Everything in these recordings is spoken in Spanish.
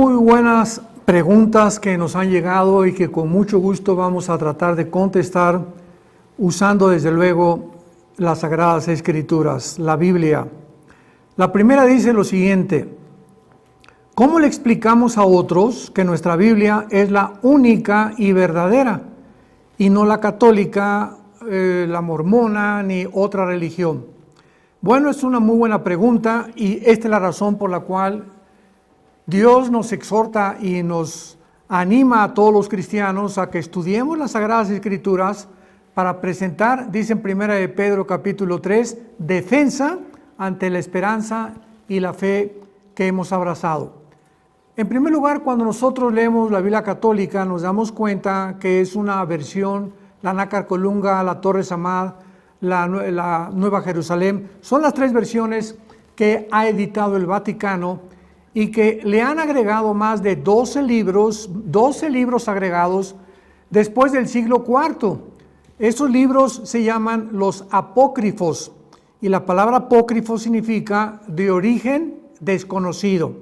Muy buenas preguntas que nos han llegado y que con mucho gusto vamos a tratar de contestar usando desde luego las Sagradas Escrituras, la Biblia. La primera dice lo siguiente: ¿cómo le explicamos a otros que nuestra Biblia es la única y verdadera y no la católica, la mormona ni otra religión? Bueno, es una muy buena pregunta y esta es la razón por la cual Dios nos exhorta y nos anima a todos los cristianos a que estudiemos las Sagradas Escrituras para presentar, dice en 1 de Pedro capítulo 3, defensa ante la esperanza y la fe que hemos abrazado. En primer lugar, cuando nosotros leemos la Biblia católica, nos damos cuenta que es una versión, la Nácar Colunga, la Torre Samad, la Nueva Jerusalén, son las tres versiones que ha editado el Vaticano y que le han agregado más de 12 libros agregados después del siglo IV. Esos libros se llaman los apócrifos, y la palabra apócrifo significa de origen desconocido.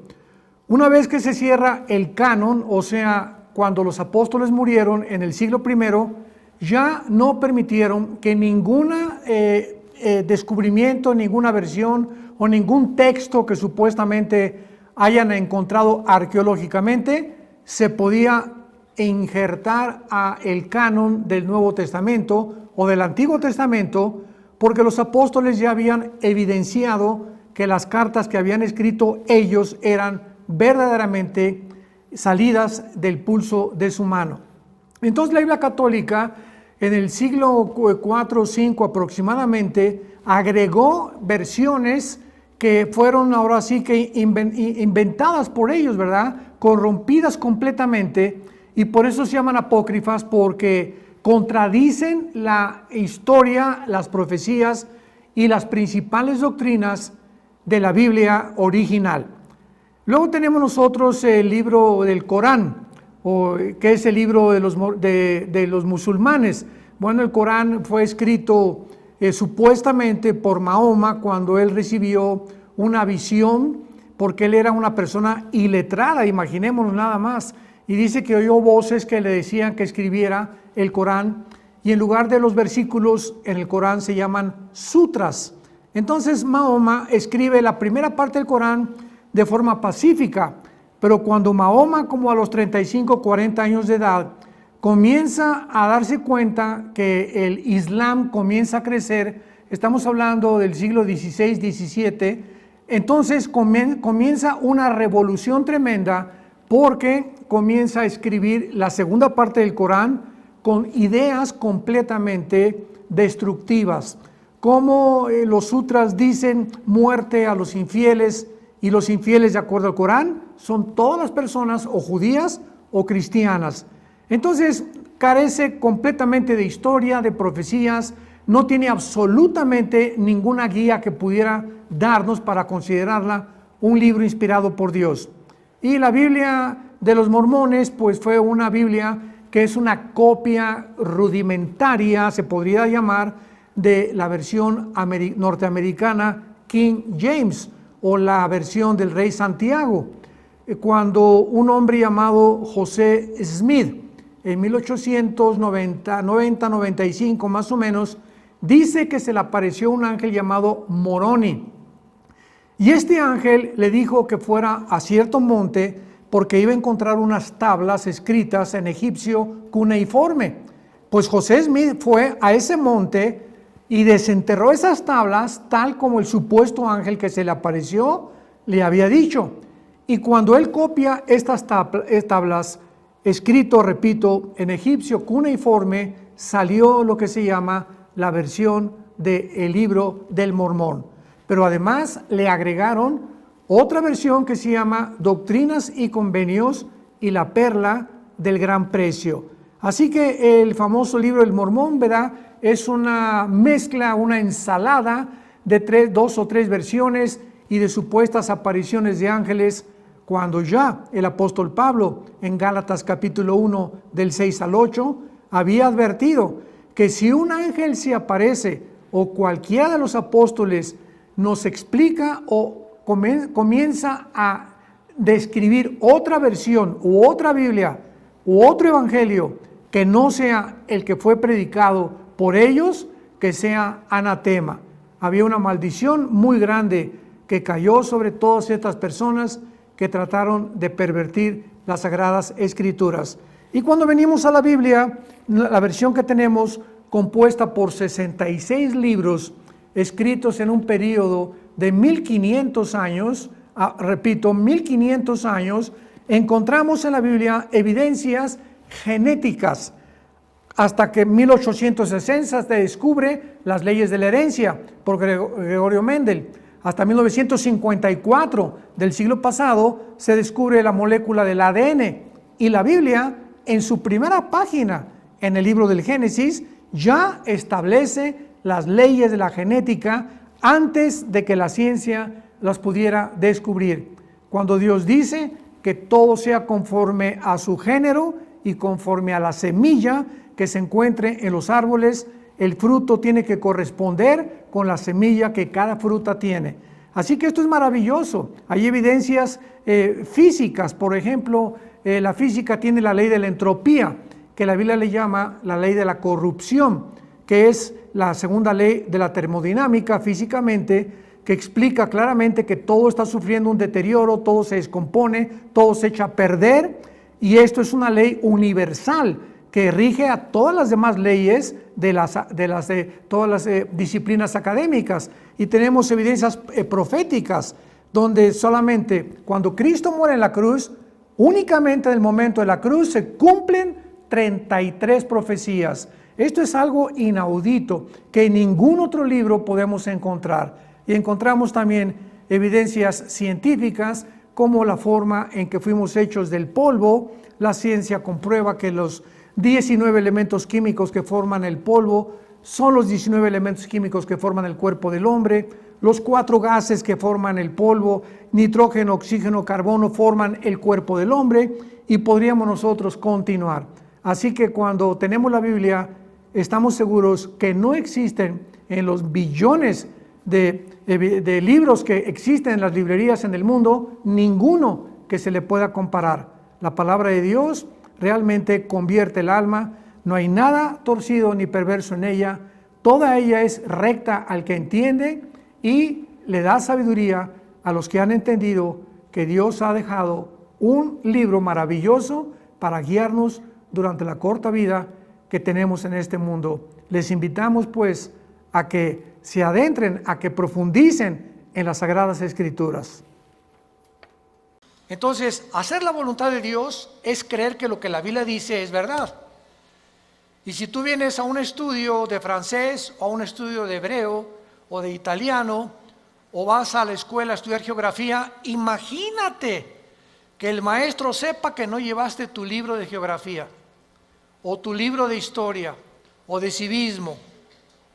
Una vez que se cierra el canon, o sea, cuando los apóstoles murieron en el siglo I, ya no permitieron que ningún descubrimiento, ninguna versión o ningún texto que supuestamente hayan encontrado arqueológicamente se podía injertar a el canon del Nuevo Testamento o del Antiguo Testamento, porque los apóstoles ya habían evidenciado que las cartas que habían escrito ellos eran verdaderamente salidas del pulso de su mano. Entonces la Biblia católica en el siglo IV o V aproximadamente agregó versiones que fueron ahora sí que inventadas por ellos, ¿verdad? Corrompidas completamente, y por eso se llaman apócrifas, porque contradicen la historia, las profecías y las principales doctrinas de la Biblia original. Luego tenemos nosotros el libro del Corán, que es el libro de los musulmanes. Bueno, el Corán fue escrito supuestamente por Mahoma cuando él recibió una visión, porque él era una persona iletrada, imaginémonos nada más, y dice que oyó voces que le decían que escribiera el Corán, y en lugar de los versículos en el Corán se llaman sutras. Entonces Mahoma escribe la primera parte del Corán de forma pacífica, pero cuando Mahoma, como a los 35, 40 años de edad, comienza a darse cuenta que el Islam comienza a crecer, estamos hablando del siglo XVI, XVII, entonces comienza una revolución tremenda, porque comienza a escribir la segunda parte del Corán con ideas completamente destructivas, como los sutras dicen muerte a los infieles, y los infieles, de acuerdo al Corán, son todas las personas o judías o cristianas. Entonces carece completamente de historia, de profecías, no tiene absolutamente ninguna guía que pudiera darnos para considerarla un libro inspirado por Dios. Y la Biblia de los mormones pues fue una Biblia que es una copia rudimentaria, se podría llamar, de la versión norteamericana King James o la versión del Rey Santiago, cuando un hombre llamado José Smith en 1890-95 más o menos, dice que se le apareció un ángel llamado Moroni. Y este ángel le dijo que fuera a cierto monte porque iba a encontrar unas tablas escritas en egipcio cuneiforme. Pues José Smith fue a ese monte y desenterró esas tablas tal como el supuesto ángel que se le apareció le había dicho. Y cuando él copia estas tablas, escrito, repito, en egipcio cuneiforme, salió lo que se llama la versión del libro del Mormón. Pero además le agregaron otra versión que se llama Doctrinas y Convenios y la Perla del Gran Precio. Así que el famoso libro del Mormón, ¿verdad?, es una mezcla, una ensalada de dos o tres versiones y de supuestas apariciones de ángeles, cuando ya el apóstol Pablo en Gálatas capítulo 1 del 6 al 8 había advertido que si un ángel se aparece o cualquiera de los apóstoles nos explica o comienza a de escribir otra versión u otra Biblia u otro evangelio que no sea el que fue predicado por ellos, que sea anatema. Había una maldición muy grande que cayó sobre todas estas personas que trataron de pervertir las Sagradas Escrituras. Y cuando venimos a la Biblia, la versión que tenemos, compuesta por 66 libros, escritos en un periodo de 1500 años, repito, 1500 años, encontramos en la Biblia evidencias genéticas, hasta que en 1860 se descubre las leyes de la herencia por Gregorio Mendel. Hasta 1954 del siglo pasado se descubre la molécula del ADN, y la Biblia en su primera página en el libro del Génesis ya establece las leyes de la genética antes de que la ciencia las pudiera descubrir. Cuando Dios dice que todo sea conforme a su género y conforme a la semilla que se encuentre en los árboles, el fruto tiene que corresponder con la semilla que cada fruta tiene. Así que esto es maravilloso. Hay evidencias físicas, por ejemplo, la física tiene la ley de la entropía, que la Biblia le llama la ley de la corrupción, que es la segunda ley de la termodinámica físicamente, que explica claramente que todo está sufriendo un deterioro, todo se descompone, todo se echa a perder, y esto es una ley universal que rige a todas las demás leyes de todas las disciplinas académicas. Y tenemos evidencias proféticas, donde solamente cuando Cristo muere en la cruz, únicamente en el momento de la cruz se cumplen 33 profecías. Esto es algo inaudito que en ningún otro libro podemos encontrar. Y encontramos también evidencias científicas, como la forma en que fuimos hechos del polvo. La ciencia comprueba que los 19 elementos químicos que forman el polvo son los 19 elementos químicos que forman el cuerpo del hombre. Los 4 gases que forman el polvo, nitrógeno, oxígeno, carbono, forman el cuerpo del hombre, y podríamos nosotros continuar. Así que cuando tenemos la Biblia, estamos seguros que no existen en los billones de libros que existen en las librerías en el mundo, ninguno que se le pueda comparar. La palabra de Dios realmente convierte el alma, no hay nada torcido ni perverso en ella, toda ella es recta al que entiende y le da sabiduría a los que han entendido que Dios ha dejado un libro maravilloso para guiarnos durante la corta vida que tenemos en este mundo. Les invitamos pues a que se adentren, a que profundicen en las Sagradas Escrituras. Entonces, hacer la voluntad de Dios es creer que lo que la Biblia dice es verdad. Y si tú vienes a un estudio de francés o a un estudio de hebreo o de italiano, o vas a la escuela a estudiar geografía, imagínate que el maestro sepa que no llevaste tu libro de geografía, o tu libro de historia, o de civismo,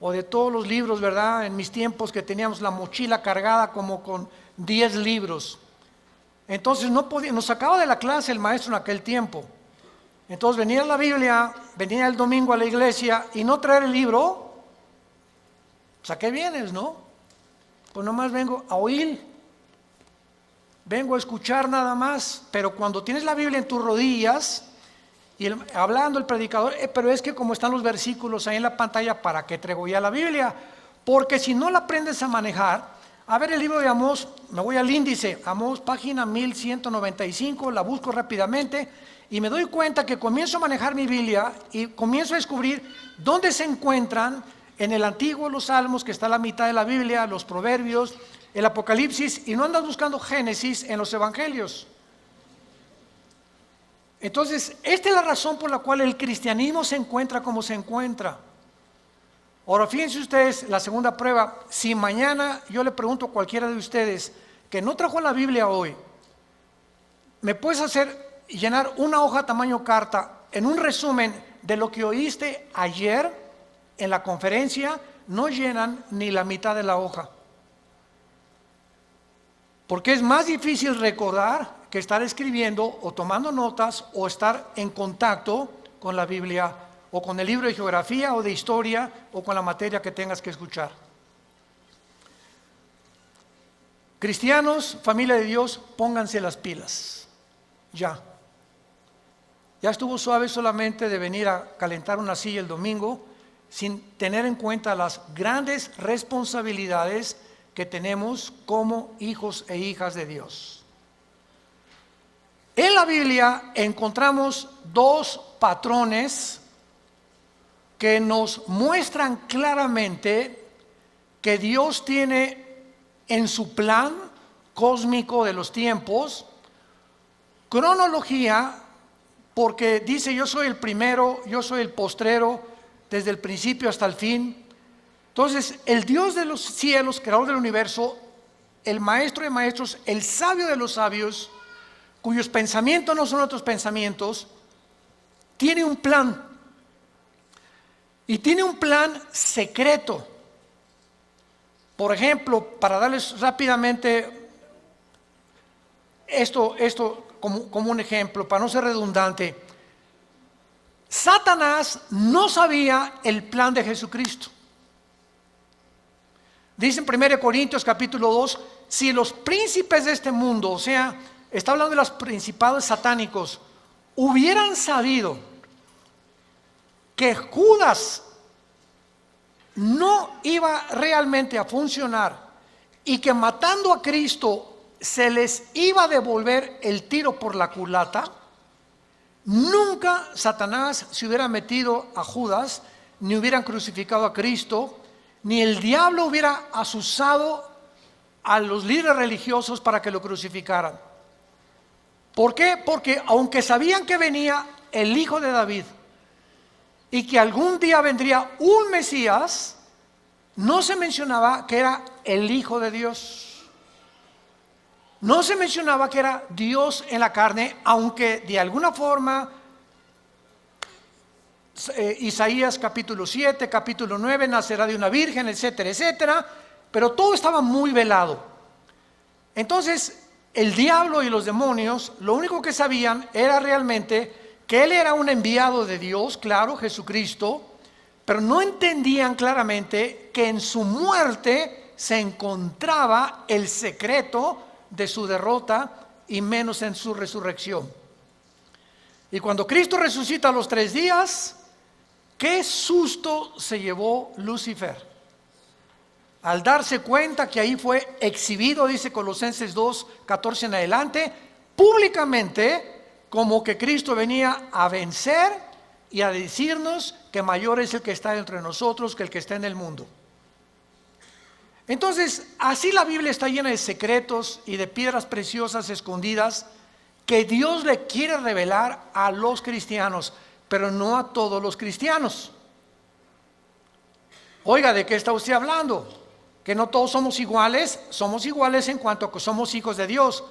o de todos los libros, ¿verdad? En mis tiempos que teníamos la mochila cargada como con 10 libros. Entonces nos sacaba de la clase el maestro en aquel tiempo. Entonces venía la Biblia, venía el domingo a la iglesia y no traer el libro. Pues ¿a qué vienes, no? Pues nomás vengo a oír, vengo a escuchar nada más. Pero cuando tienes la Biblia en tus rodillas y hablando el predicador, pero es que como están los versículos ahí en la pantalla, ¿para qué traigo ya la Biblia? Porque si no la aprendes a manejar, a ver el libro de Amós, me voy al índice, Amós página 1195, la busco rápidamente y me doy cuenta que comienzo a manejar mi Biblia y comienzo a descubrir dónde se encuentran en el Antiguo, los Salmos, que está a la mitad de la Biblia, los Proverbios, el Apocalipsis, y no andas buscando Génesis en los Evangelios. Entonces, esta es la razón por la cual el cristianismo se encuentra como se encuentra. Ahora, fíjense ustedes, la segunda prueba, si mañana yo le pregunto a cualquiera de ustedes que no trajo la Biblia hoy, ¿me puedes llenar una hoja tamaño carta en un resumen de lo que oíste ayer en la conferencia? No llenan ni la mitad de la hoja. Porque es más difícil recordar que estar escribiendo o tomando notas o estar en contacto con la Biblia o con el libro de geografía o de historia o con la materia que tengas que escuchar. Cristianos, familia de Dios, pónganse las pilas. Ya. Ya estuvo suave solamente de venir a calentar una silla el domingo sin tener en cuenta las grandes responsabilidades que tenemos como hijos e hijas de Dios. En la Biblia encontramos dos patrones que nos muestran claramente que Dios tiene en su plan cósmico de los tiempos cronología, porque dice: yo soy el primero, yo soy el postrero, desde el principio hasta el fin. Entonces, el Dios de los cielos, creador del universo, el maestro de maestros, el sabio de los sabios, cuyos pensamientos no son otros pensamientos, tiene un plan. Y tiene un plan secreto. Por ejemplo, para darles rápidamente esto como un ejemplo, para no ser redundante, Satanás no sabía el plan de Jesucristo. Dice en 1 Corintios capítulo 2, si los príncipes de este mundo, o sea, está hablando de los principados satánicos, hubieran sabido que Judas no iba realmente a funcionar y que matando a Cristo se les iba a devolver el tiro por la culata, nunca Satanás se hubiera metido a Judas, ni hubieran crucificado a Cristo, ni el diablo hubiera asusado a los líderes religiosos para que lo crucificaran. ¿Por qué? Porque aunque sabían que venía el hijo de David y que algún día vendría un Mesías, no se mencionaba que era el Hijo de Dios. No se mencionaba que era Dios en la carne, aunque de alguna forma Isaías capítulo 7, capítulo 9, nacerá de una virgen, etcétera, etcétera, pero todo estaba muy velado. Entonces, el diablo y los demonios, lo único que sabían era realmente que él era un enviado de Dios, claro, Jesucristo, pero no entendían claramente que en su muerte se encontraba el secreto de su derrota y menos en su resurrección. Y cuando Cristo resucita a los 3 días, qué susto se llevó Lucifer al darse cuenta que ahí fue exhibido, dice Colosenses 2, 14 en adelante, públicamente, como que Cristo venía a vencer y a decirnos que mayor es el que está entre nosotros que el que está en el mundo. Entonces, así la Biblia está llena de secretos y de piedras preciosas escondidas que Dios le quiere revelar a los cristianos, pero no a todos los cristianos. Oiga, ¿de qué está usted hablando? Que no todos somos iguales en cuanto a que somos hijos de Dios.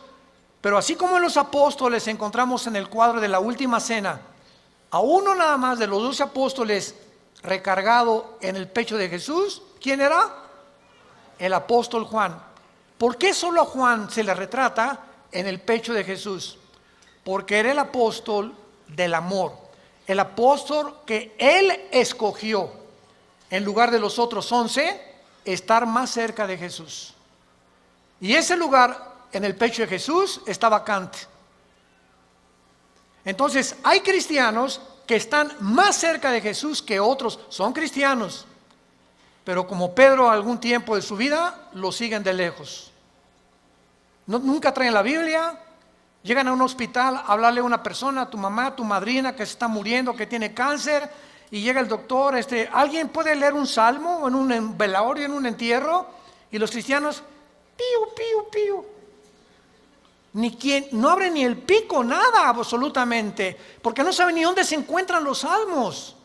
Pero así como en los apóstoles encontramos en el cuadro de la última cena a uno nada más de los 12 apóstoles recargado en el pecho de Jesús, ¿quién era? El apóstol Juan. ¿Por qué solo a Juan se le retrata en el pecho de Jesús? Porque era el apóstol del amor, el apóstol que él escogió en lugar de los otros 11 estar más cerca de Jesús. Y ese lugar en el pecho de Jesús está vacante. Entonces hay cristianos que están más cerca de Jesús que otros, son cristianos, pero como Pedro algún tiempo de su vida lo siguen de lejos. Nunca traen la Biblia, llegan a un hospital a hablarle a una persona, a tu mamá, a tu madrina que se está muriendo, que tiene cáncer, y llega el doctor, ¿alguien puede leer un salmo en un velorio, en un entierro? Y los cristianos, pío, pío, pío. No abre ni el pico, nada absolutamente, porque no saben ni dónde se encuentran los salmos,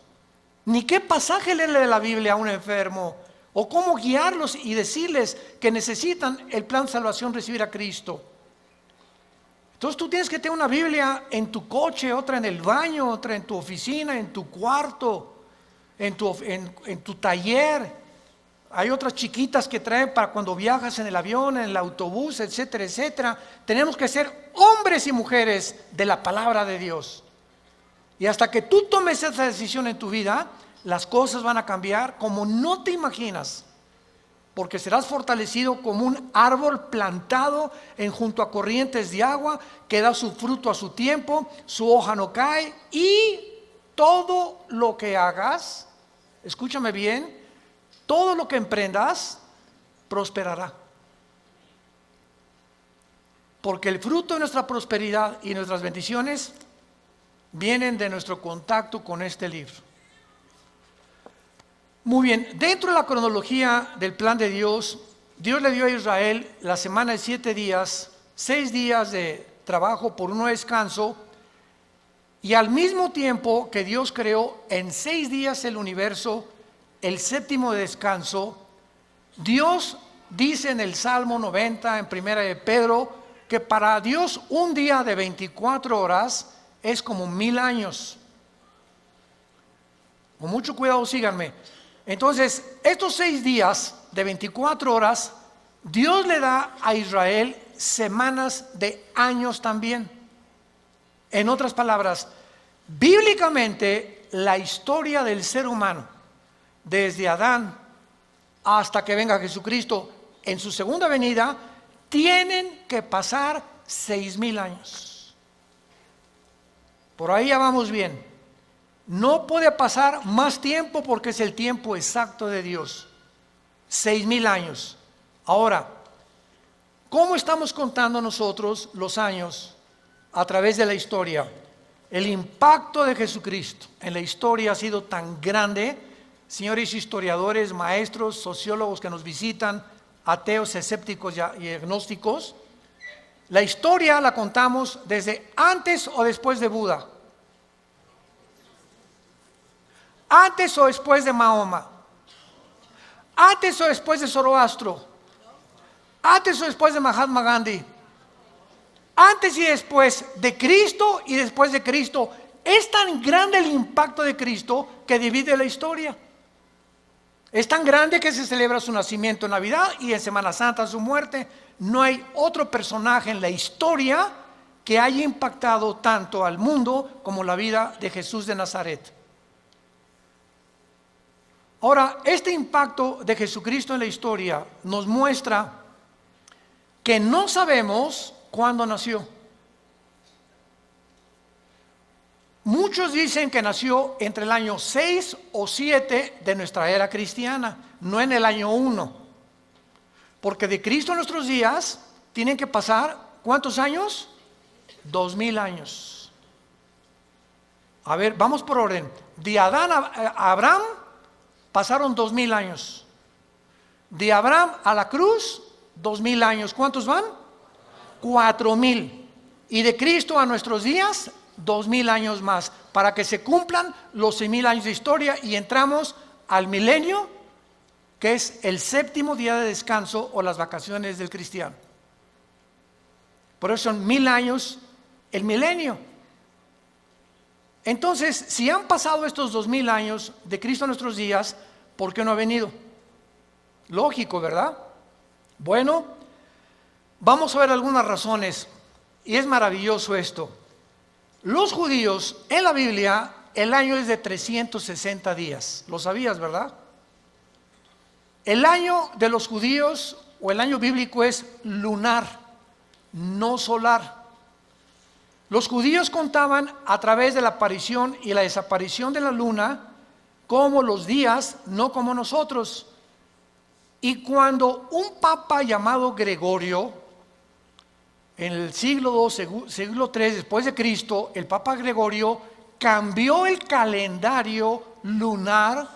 ni qué pasaje leerle de la Biblia a un enfermo, o cómo guiarlos y decirles que necesitan el plan de salvación, recibir a Cristo. Entonces tú tienes que tener una Biblia en tu coche, otra en el baño, otra en tu oficina, en tu cuarto, en tu taller. Hay otras chiquitas que traen para cuando viajas en el avión, en el autobús, etcétera, etcétera. Tenemos que ser hombres y mujeres de la palabra de Dios. Y hasta que tú tomes esa decisión en tu vida, las cosas van a cambiar como no te imaginas. porque serás fortalecido como un árbol plantado en junto a corrientes de agua, que da su fruto a su tiempo, su hoja no cae, y todo lo que hagas, escúchame bien, todo lo que emprendas prosperará. Porque el fruto de nuestra prosperidad y nuestras bendiciones vienen de nuestro contacto con este libro. Muy bien, dentro de la cronología del plan de Dios, Dios le dio a Israel la semana de 7 días, 6 días de trabajo por uno de descanso, y al mismo tiempo que Dios creó en 6 días el universo, el séptimo de descanso, Dios dice en el Salmo 90, en primera de Pedro, que para Dios un día de 24 horas es como 1000 años. Con mucho cuidado, síganme. Entonces, estos 6 días de 24 horas, Dios le da a Israel semanas de años también. En otras palabras, bíblicamente, la historia del ser humano, desde Adán hasta que venga Jesucristo en su segunda venida, tienen que pasar 6000 años. Por ahí ya vamos bien. No puede pasar más tiempo porque es el tiempo exacto de Dios. 6000 años. Ahora, ¿cómo estamos contando nosotros los años a través de la historia? El impacto de Jesucristo en la historia ha sido tan grande, señores historiadores, maestros, sociólogos que nos visitan, ateos, escépticos y agnósticos. La historia la contamos desde antes o después de Buda, antes o después de Mahoma, antes o después de Zoroastro, antes o después de Mahatma Gandhi, antes y después de Cristo y después de Cristo. Es tan grande el impacto de Cristo que divide la historia. Es tan grande que se celebra su nacimiento en Navidad y en Semana Santa su muerte. No hay otro personaje en la historia que haya impactado tanto al mundo como la vida de Jesús de Nazaret. Ahora, este impacto de Jesucristo en la historia nos muestra que no sabemos cuándo nació. Muchos dicen que nació entre el año 6 o 7 de nuestra era cristiana, no en el año 1. Porque de Cristo a nuestros días tienen que pasar, ¿cuántos años? 2000 años. A ver, vamos por orden. De Adán a Abraham pasaron 2000 años. De Abraham a la cruz, 2000 años. ¿Cuántos van? 4000. Y de Cristo a nuestros días, 2000 años más, para que se cumplan los 6000 años de historia y entramos al milenio, que es el séptimo día de descanso o las vacaciones del cristiano. Por eso son 1000 años el milenio. Entonces, si han pasado estos 2000 años de Cristo a nuestros días, ¿por qué no ha venido? Lógico, ¿verdad? Bueno, vamos a ver algunas razones, y es maravilloso esto. Los judíos en la Biblia, el año es de 360 días. ¿Lo sabías, verdad? El año de los judíos o el año bíblico es lunar, no solar. Los judíos contaban a través de la aparición y la desaparición de la luna como los días, no como nosotros. Y cuando un papa llamado Gregorio, en el siglo II, siglo III después de Cristo, el Papa Gregorio cambió el calendario lunar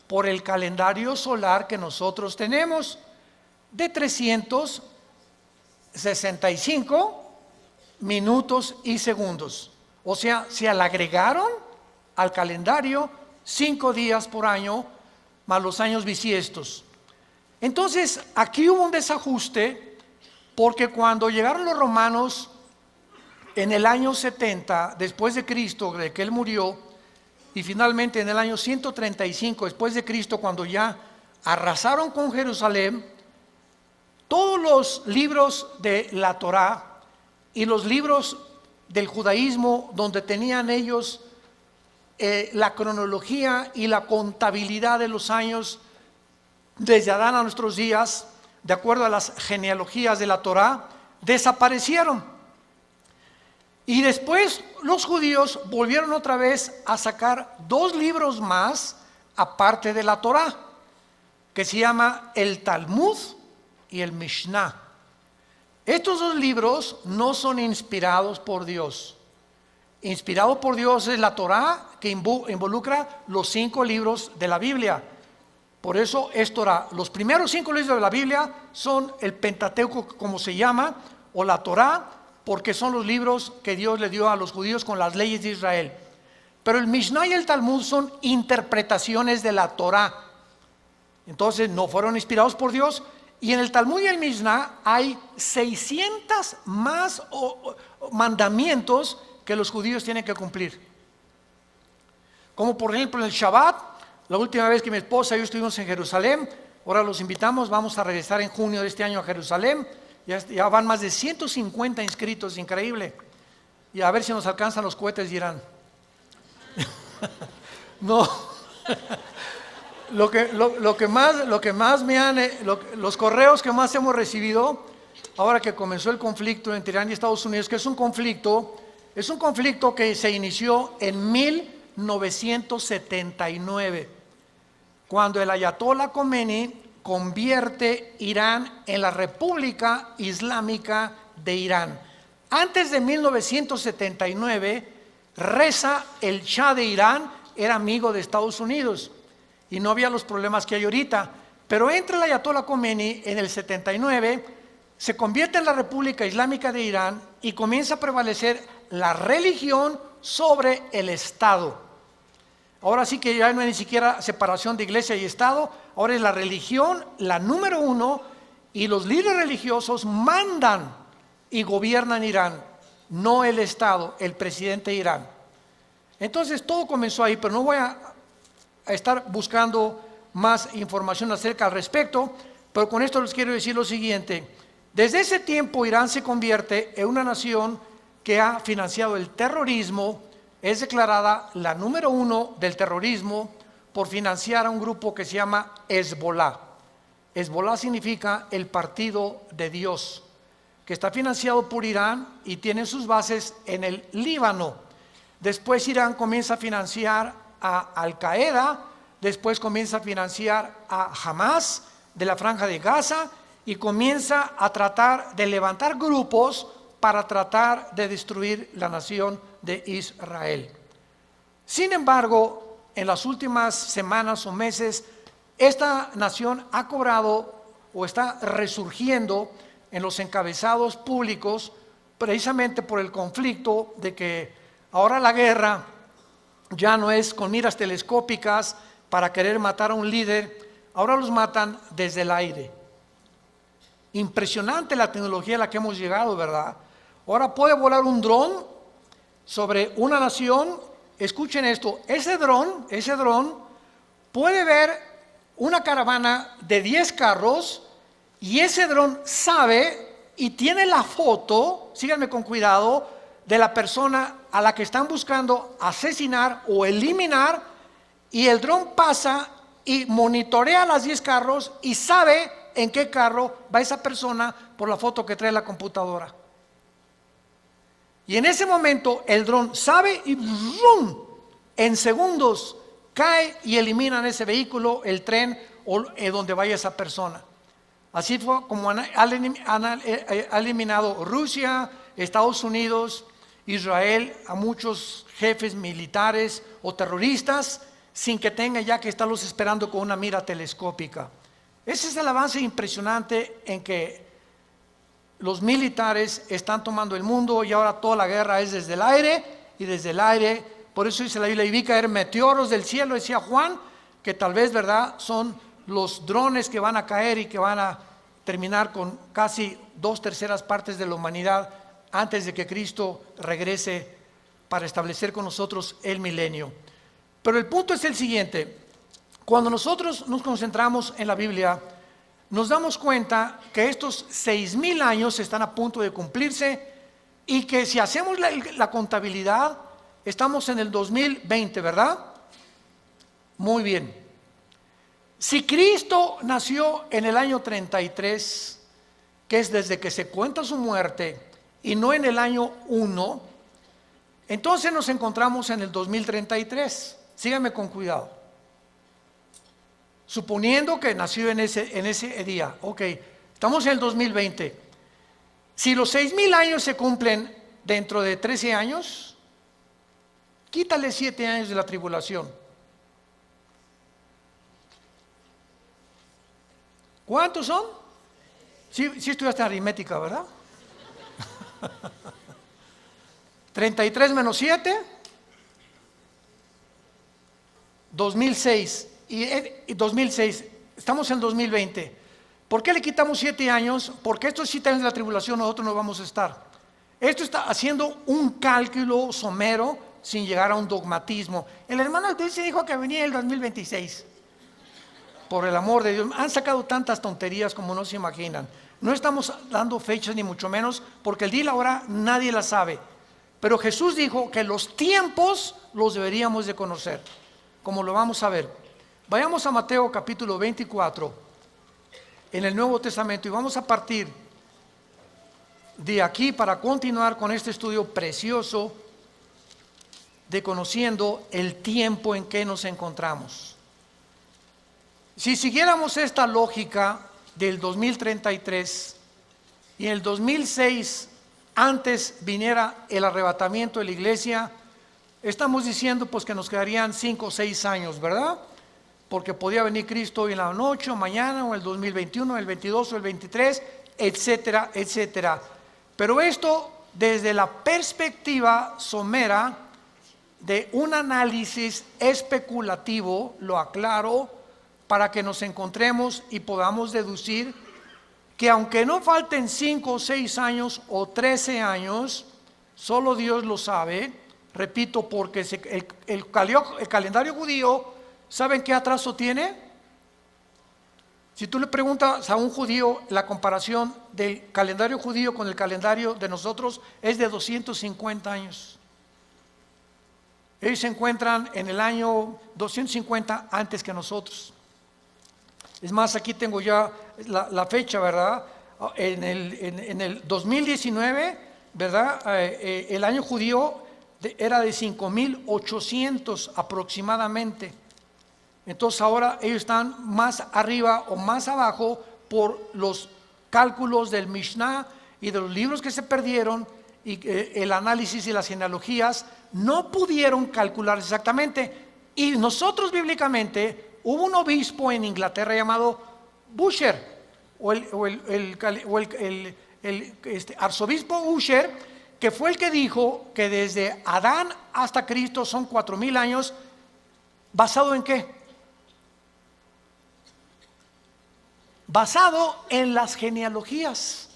por el calendario solar que nosotros tenemos, de 365 minutos y segundos. O sea, se le agregaron al calendario 5 días por año, más los años bisiestos. Entonces, aquí hubo un desajuste, porque cuando llegaron los romanos en el año 70 después de Cristo, de que él murió, y finalmente en el año 135 después de Cristo, cuando ya arrasaron con Jerusalén, todos los libros de la Torá y los libros del judaísmo, donde tenían ellos la cronología y la contabilidad de los años, desde Adán a nuestros días, de acuerdo a las genealogías de la Torá, desaparecieron. Y después los judíos volvieron otra vez a sacar 2 libros más, aparte de la Torá, que se llama el Talmud y el Mishnah. Estos 2 libros no son inspirados por Dios. Inspirado por Dios es la Torá, que involucra los 5 libros de la Biblia. Por eso es Torá. Los primeros 5 libros de la Biblia son el Pentateuco, como se llama, o la Torá, porque son los libros que Dios le dio a los judíos con las leyes de Israel. Pero el Mishnah y el Talmud son interpretaciones de la Torá. Entonces no fueron inspirados por Dios. Y en el Talmud y el Mishnah hay 600 más mandamientos que los judíos tienen que cumplir. Como por ejemplo en el Shabbat. La última vez que mi esposa y yo estuvimos en Jerusalén, ahora los invitamos, vamos a regresar en junio de este año a Jerusalén. Ya van más de 150 inscritos, increíble. Y a ver si nos alcanzan los cohetes de Irán. No. Los correos que más hemos recibido, ahora que comenzó el conflicto entre Irán y Estados Unidos, que es un conflicto que se inició en 1979, cuando el Ayatollah Khomeini convierte Irán en la República Islámica de Irán. Antes de 1979, Reza, el Shah de Irán, era amigo de Estados Unidos y no había los problemas que hay ahorita. Pero entra el Ayatollah Khomeini en el 79, se convierte en la República Islámica de Irán y comienza a prevalecer la religión sobre el Estado. Ahora sí que ya no hay ni siquiera separación de iglesia y Estado, ahora es la religión la número 1 y los líderes religiosos mandan y gobiernan Irán, no el Estado, el presidente de Irán. Entonces todo comenzó ahí, pero no voy a estar buscando más información acerca al respecto, pero con esto les quiero decir lo siguiente. Desde ese tiempo Irán se convierte en una nación que ha financiado el terrorismo. Es declarada la número 1 del terrorismo por financiar a un grupo que se llama Hezbollah. Hezbollah significa el partido de Dios, que está financiado por Irán y tiene sus bases en el Líbano. Después Irán comienza a financiar a Al-Qaeda, después comienza a financiar a Hamas de la Franja de Gaza y comienza a tratar de levantar grupos para tratar de destruir la nación de Israel. Sin embargo, en las últimas semanas o meses, esta nación ha cobrado o está resurgiendo en los encabezados públicos precisamente por el conflicto de que ahora la guerra ya no es con miras telescópicas para querer matar a un líder, ahora los matan desde el aire. Impresionante la tecnología a la que hemos llegado, ¿verdad? Ahora puede volar un dron sobre una nación. Escuchen esto, ese dron puede ver una caravana de 10 carros y ese dron sabe y tiene la foto, síganme con cuidado, de la persona a la que están buscando asesinar o eliminar, y el dron pasa y monitorea las 10 carros y sabe en qué carro va esa persona por la foto que trae la computadora. Y en ese momento el dron sabe y ¡rum!, en segundos cae y eliminan ese vehículo, el tren o donde vaya esa persona. Así fue como ha eliminado Rusia, Estados Unidos, Israel a muchos jefes militares o terroristas sin que tengan ya que estarlos esperando con una mira telescópica. Ese es el avance impresionante en que los militares están tomando el mundo y ahora toda la guerra es desde el aire y desde el aire. Por eso dice la Biblia, y vi caer meteoros del cielo, decía Juan, que tal vez, ¿verdad?, son los drones que van a caer y que van a terminar con casi 2/3 partes de la humanidad antes de que Cristo regrese para establecer con nosotros el milenio. Pero el punto es el siguiente: cuando nosotros nos concentramos en la Biblia, nos damos cuenta que estos 6,000 años están a punto de cumplirse y que si hacemos la contabilidad, estamos en el 2020, ¿verdad? Muy bien. Si Cristo nació en el año 33, que es desde que se cuenta su muerte, y no en el año 1, entonces nos encontramos en el 2033. Síganme con cuidado. Suponiendo que nació en ese día. Ok, estamos en el 2020. Si los 6,000 años se cumplen dentro de 13 años, quítale 7 años de la tribulación. ¿Cuántos son? Sí estudiaste aritmética, ¿verdad? 33 menos 7, 2006. Y 2006, estamos en 2020. ¿Por qué le quitamos 7 años? Porque estos 7 años de la tribulación nosotros no vamos a estar. Esto está haciendo un cálculo somero sin llegar a un dogmatismo. El hermano Altés dijo que venía el 2026. Por el amor de Dios, han sacado tantas tonterías como no se imaginan. No estamos dando fechas ni mucho menos, porque el día y la hora nadie la sabe. Pero Jesús dijo que los tiempos los deberíamos de conocer, como lo vamos a ver. Vayamos a Mateo capítulo 24, en el Nuevo Testamento, y vamos a partir de aquí para continuar con este estudio precioso de conociendo el tiempo en que nos encontramos. Si siguiéramos esta lógica del 2033 y en el 2006 antes viniera el arrebatamiento de la iglesia, estamos diciendo pues que nos quedarían 5 o 6 años, ¿verdad? Porque podía venir Cristo hoy en la noche o mañana o el 2021, el 22 o el 23, etcétera, etcétera. Pero esto desde la perspectiva somera de un análisis especulativo, lo aclaro, para que nos encontremos y podamos deducir que aunque no falten 5 o 6 años o 13 años, solo Dios lo sabe, repito, porque el calendario judío, ¿saben qué atraso tiene? Si tú le preguntas a un judío, la comparación del calendario judío con el calendario de nosotros es de 250 años. Ellos se encuentran en el año 250 antes que nosotros. Es más, aquí tengo ya la fecha, ¿verdad? En el 2019, ¿verdad? El año judío era de 5,800 aproximadamente. Entonces ahora ellos están más arriba o más abajo por los cálculos del Mishnah y de los libros que se perdieron, y el análisis y las genealogías no pudieron calcular exactamente. Y nosotros bíblicamente, hubo un obispo en Inglaterra llamado Ussher, el arzobispo Ussher, que fue el que dijo que desde Adán hasta Cristo son 4,000 años. ¿Basado en qué? Basado en las genealogías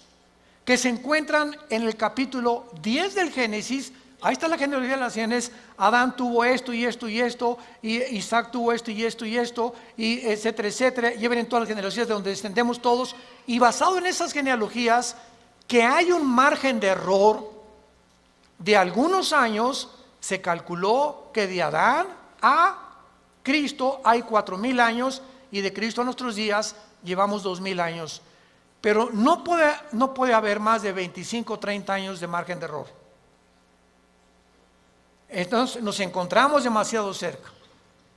que se encuentran en el capítulo 10 del Génesis. Ahí está la genealogía de las genes. Adán tuvo esto y esto y esto, y Isaac tuvo esto y esto y esto, y etcétera, etcétera. Y ven en todas las genealogías de donde descendemos todos. Y basado en esas genealogías, que hay un margen de error de algunos años, se calculó que de Adán a Cristo hay 4,000 años, y de Cristo a nuestros días llevamos 2,000 años. Pero no puede haber más de 25 o 30 años de margen de error. Entonces nos encontramos demasiado cerca,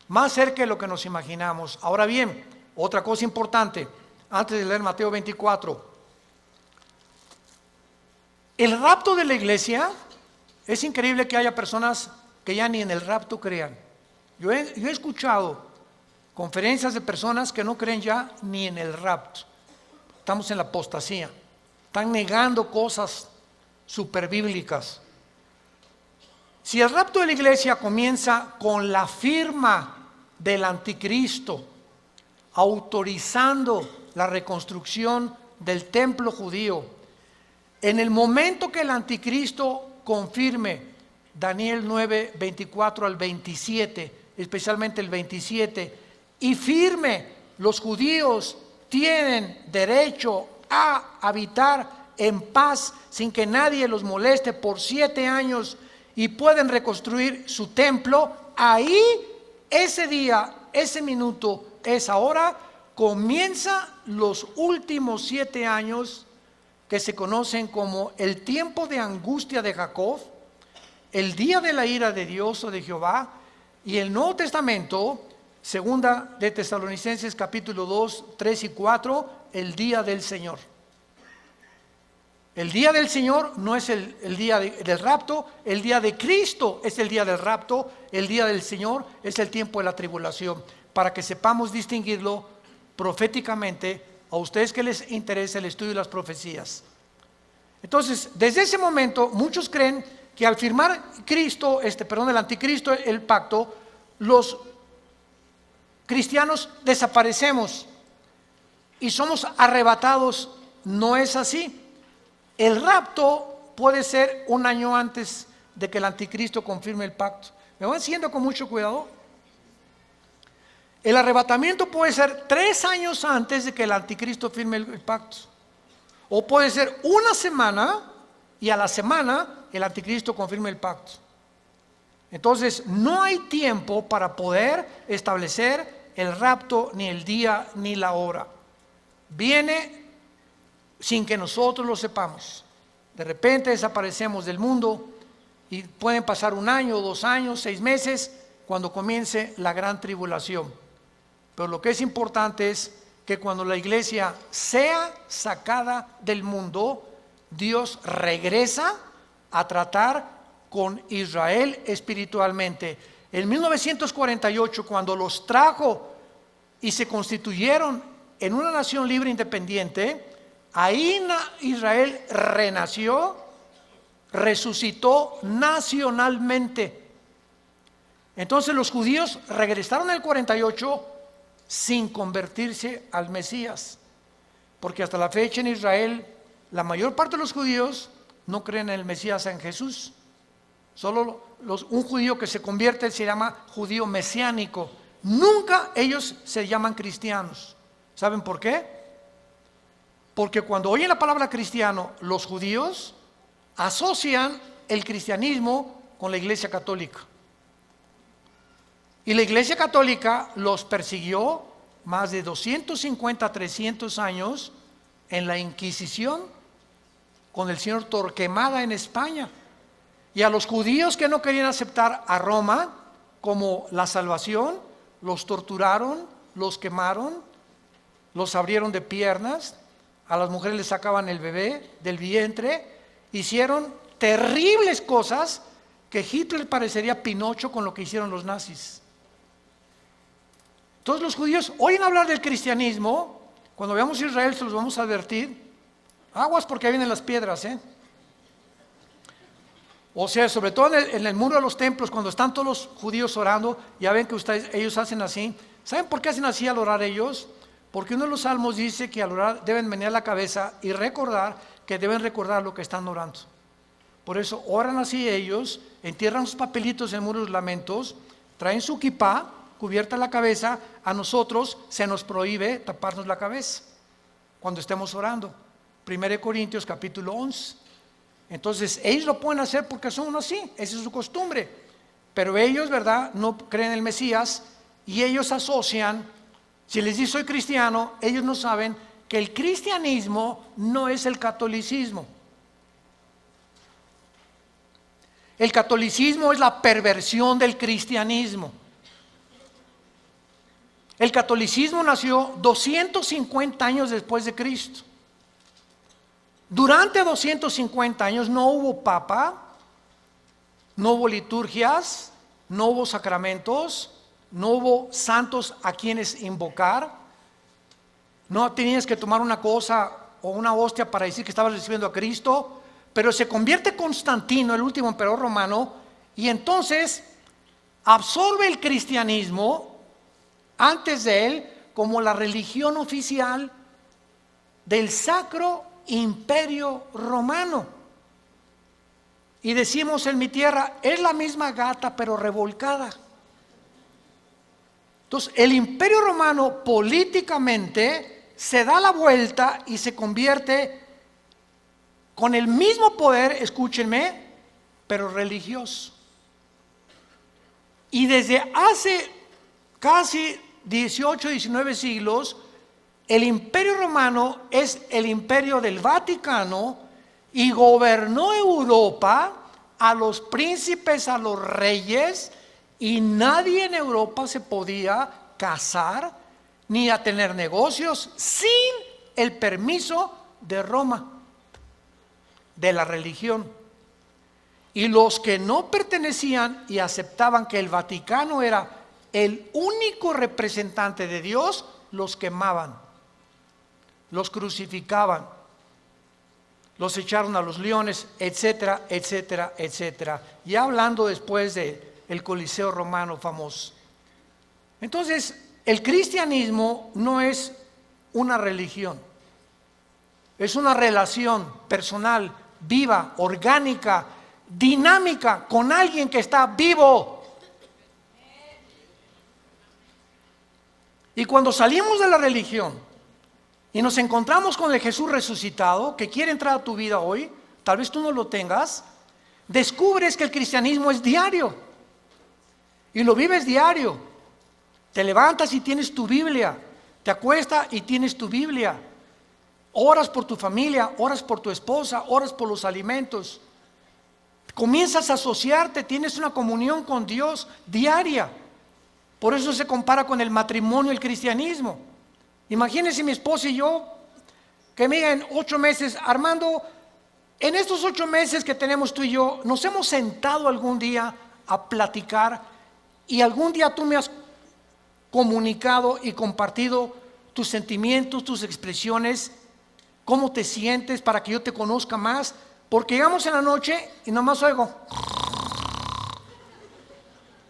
más cerca de lo que nos imaginamos. Ahora bien, otra cosa importante, antes de leer Mateo 24, el rapto de la iglesia, es increíble que haya personas que ya ni en el rapto crean. Yo he escuchado conferencias de personas que no creen ya ni en el rapto. Estamos en la apostasía, están negando cosas superbíblicas. Si el rapto de la iglesia comienza con la firma del anticristo autorizando la reconstrucción del templo judío, en el momento que el anticristo confirme Daniel 9, 24 al 27, especialmente el 27, y firme los judíos tienen derecho a habitar en paz sin que nadie los moleste por 7 años, y pueden reconstruir su templo, ahí, ese día, ese minuto, es ahora, comienza los últimos 7 años que se conocen como el tiempo de angustia de Jacob, el día de la ira de Dios o de Jehová, y el Nuevo Testamento, segunda de Tesalonicenses capítulo 2, 3 y 4, el día del Señor. El día del Señor no es el día del rapto, el día de Cristo es el día del rapto, el día del Señor es el tiempo de la tribulación, para que sepamos distinguirlo proféticamente a ustedes que les interesa el estudio de las profecías. Entonces, desde ese momento, muchos creen que al firmar el anticristo, el pacto, los cristianos desaparecemos y somos arrebatados. No es así. El rapto puede ser 1 año antes de que el anticristo confirme el pacto. ¿Me van siguiendo con mucho cuidado? El arrebatamiento puede ser 3 años antes de que el anticristo firme el pacto. O puede ser 1 semana y a la semana el anticristo confirme el pacto. Entonces no hay tiempo para poder establecer el rapto, ni el día ni la hora. Viene sin que nosotros lo sepamos. De repente desaparecemos del mundo y pueden pasar 1 año, 2 años, 6 meses cuando comience la gran tribulación. Pero lo que es importante es que cuando la iglesia sea sacada del mundo, Dios regresa a tratar con Israel espiritualmente. En 1948, cuando los trajo y se constituyeron en una nación libre e independiente, ahí Israel renació, resucitó nacionalmente. Entonces los judíos regresaron en el 48 sin convertirse al Mesías, porque hasta la fecha en Israel la mayor parte de los judíos no creen en el Mesías, en Jesús. Solo un judío que se convierte se llama judío mesiánico. Nunca ellos se llaman cristianos. ¿Saben por qué? Porque cuando oyen la palabra cristiano, los judíos asocian el cristianismo con la Iglesia Católica. Y la Iglesia Católica los persiguió más de 250, 300 años en la Inquisición con el señor Torquemada en España. Y a los judíos que no querían aceptar a Roma como la salvación, los torturaron, los quemaron, los abrieron de piernas, a las mujeres les sacaban el bebé del vientre, hicieron terribles cosas que Hitler parecería Pinocho con lo que hicieron los nazis. Entonces los judíos oyen hablar del cristianismo. Cuando veamos Israel se los vamos a advertir. Aguas porque ahí vienen las piedras, O sea, sobre todo en el muro de los templos, cuando están todos los judíos orando, ya ven que ellos hacen así. ¿Saben por qué hacen así al orar ellos? Porque uno de los salmos dice que al orar deben menear la cabeza y recordar que deben recordar lo que están orando. Por eso oran así ellos, entierran sus papelitos en el muro de los lamentos, traen su kipá, cubierta la cabeza. A nosotros se nos prohíbe taparnos la cabeza cuando estemos orando. 1 Corintios capítulo 11. Entonces ellos lo pueden hacer porque son así, esa es su costumbre. Pero ellos, ¿verdad?, no creen en el Mesías y ellos asocian. Si les dice soy cristiano, ellos no saben que el cristianismo no es el catolicismo. El catolicismo es la perversión del cristianismo. El catolicismo nació 250 años después de Cristo. Durante 250 años no hubo papa, no hubo liturgias, no hubo sacramentos, no hubo santos a quienes invocar. No tenías que tomar una cosa o una hostia para decir que estabas recibiendo a Cristo. Pero se convierte Constantino, el último emperador romano, y entonces absorbe el cristianismo antes de él como la religión oficial del Sacro Imperio Romano. Y decimos en mi tierra, es la misma gata pero revolcada. Entonces el Imperio Romano políticamente se da la vuelta y se convierte con el mismo poder, escúchenme, pero religioso. Y desde hace casi 18, 19 siglos, el Imperio Romano es el imperio del Vaticano y gobernó Europa, a los príncipes, a los reyes, y nadie en Europa se podía casar ni a tener negocios sin el permiso de Roma, de la religión. Y los que no pertenecían y aceptaban que el Vaticano era el único representante de Dios, los quemaban, los crucificaban, los echaron a los leones, etcétera, etcétera, etcétera. Ya hablando después del Coliseo romano famoso. Entonces, el cristianismo no es una religión, es una relación personal, viva, orgánica, dinámica, con alguien que está vivo. Y cuando salimos de la religión y nos encontramos con el Jesús resucitado, que quiere entrar a tu vida hoy, tal vez tú no lo tengas, descubres que el cristianismo es diario. Y lo vives diario. Te levantas y tienes tu Biblia. Te acuestas y tienes tu Biblia. Oras por tu familia, oras por tu esposa, oras por los alimentos. Comienzas a asociarte, tienes una comunión con Dios diaria. Por eso se compara con el matrimonio, el cristianismo. Imagínense mi esposa y yo, que me digan 8 meses, Armando, en estos 8 meses que tenemos tú y yo, nos hemos sentado algún día a platicar y algún día tú me has comunicado y compartido tus sentimientos, tus expresiones, cómo te sientes para que yo te conozca más, porque llegamos en la noche y nomás oigo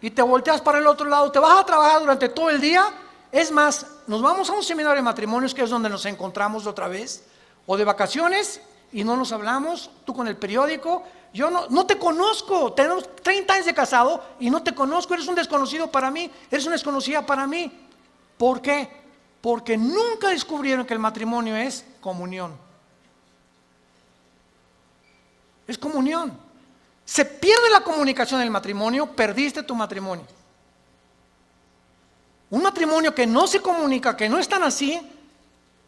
y te volteas para el otro lado, te vas a trabajar durante todo el día. Es más, nos vamos a un seminario de matrimonios, que es donde nos encontramos otra vez, o de vacaciones, y no nos hablamos, tú con el periódico. Yo no te conozco, tenemos 30 años de casado y no te conozco, eres un desconocido para mí, eres una desconocida para mí. ¿Por qué? Porque nunca descubrieron que el matrimonio es comunión. Es comunión. Se pierde la comunicación en el matrimonio, perdiste tu matrimonio. Un matrimonio que no se comunica, que no es tan así,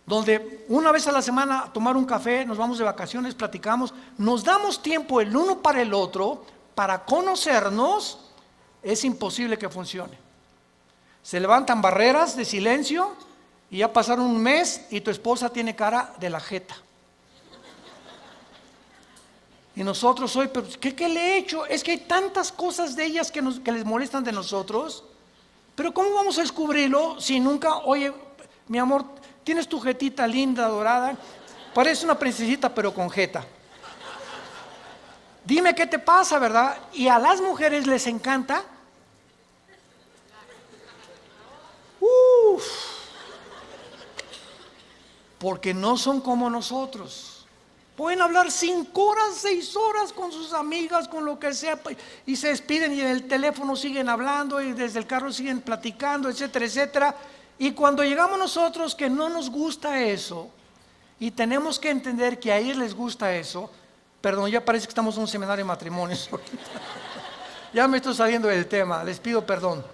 donde una vez a la semana a tomar un café, nos vamos de vacaciones, platicamos, nos damos tiempo el uno para el otro, para conocernos, es imposible que funcione. Se levantan barreras de silencio y ya pasaron un mes y tu esposa tiene cara de la jeta. Y nosotros hoy, pero ¿qué le he hecho? Es que hay tantas cosas de ellas que les molestan de nosotros. Pero ¿cómo vamos a descubrirlo si nunca, oye, mi amor, tienes tu jetita linda, dorada, parece una princesita pero con jeta? Dime qué te pasa, ¿verdad? Y a las mujeres les encanta. Porque no son como nosotros. Pueden hablar 5 horas, 6 horas con sus amigas, con lo que sea, y se despiden y en el teléfono siguen hablando y desde el carro siguen platicando, etcétera, etcétera. Y cuando llegamos nosotros que no nos gusta eso, y tenemos que entender que a ellos les gusta eso, perdón, ya parece que estamos en un seminario de matrimonios. Ya me estoy saliendo del tema, les pido perdón.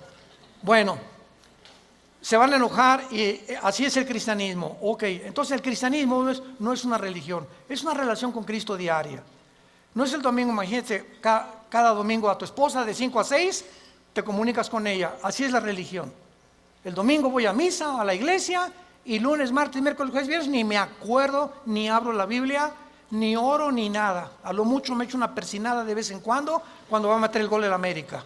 Bueno, se van a enojar y así es el cristianismo. Ok, entonces el cristianismo no es una religión, es una relación con Cristo diaria. No es el domingo, imagínate, cada domingo a tu esposa de 5 a 6 te comunicas con ella. Así es la religión. El domingo voy a misa, a la iglesia, y lunes, martes, miércoles, jueves, viernes ni me acuerdo, ni abro la Biblia, ni oro, ni nada. A lo mucho me echo una persinada de vez en cuando va a meter el gol en América.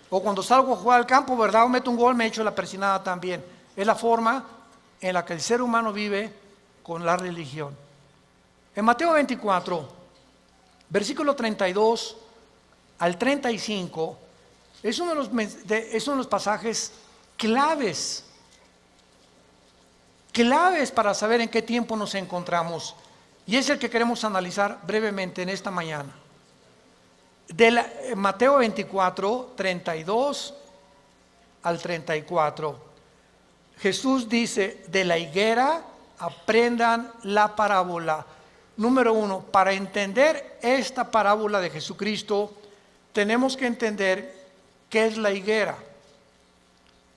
O cuando salgo a jugar al campo, ¿verdad? O meto un gol, me echo la persinada también. Es la forma en la que el ser humano vive con la religión. En Mateo 24, versículo 32 al 35, es uno de los pasajes claves para saber en qué tiempo nos encontramos. Y es el que queremos analizar brevemente en esta mañana. Mateo 24, 32 al 34. Jesús dice, de la higuera aprendan la parábola. Número 1, para entender esta parábola de Jesucristo, tenemos que entender qué es la higuera.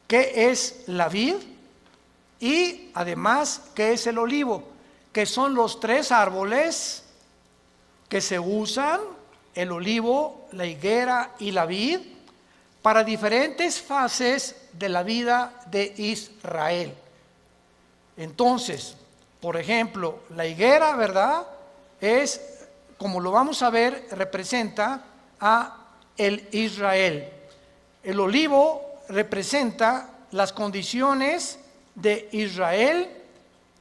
qué es la vid y además qué es el olivo, que son los tres árboles que se usan, el olivo, la higuera y la vid, para diferentes fases de la vida de Israel. Entonces, por ejemplo, la higuera, ¿verdad? Es, como lo vamos a ver, representa a el Israel. El olivo representa las condiciones de Israel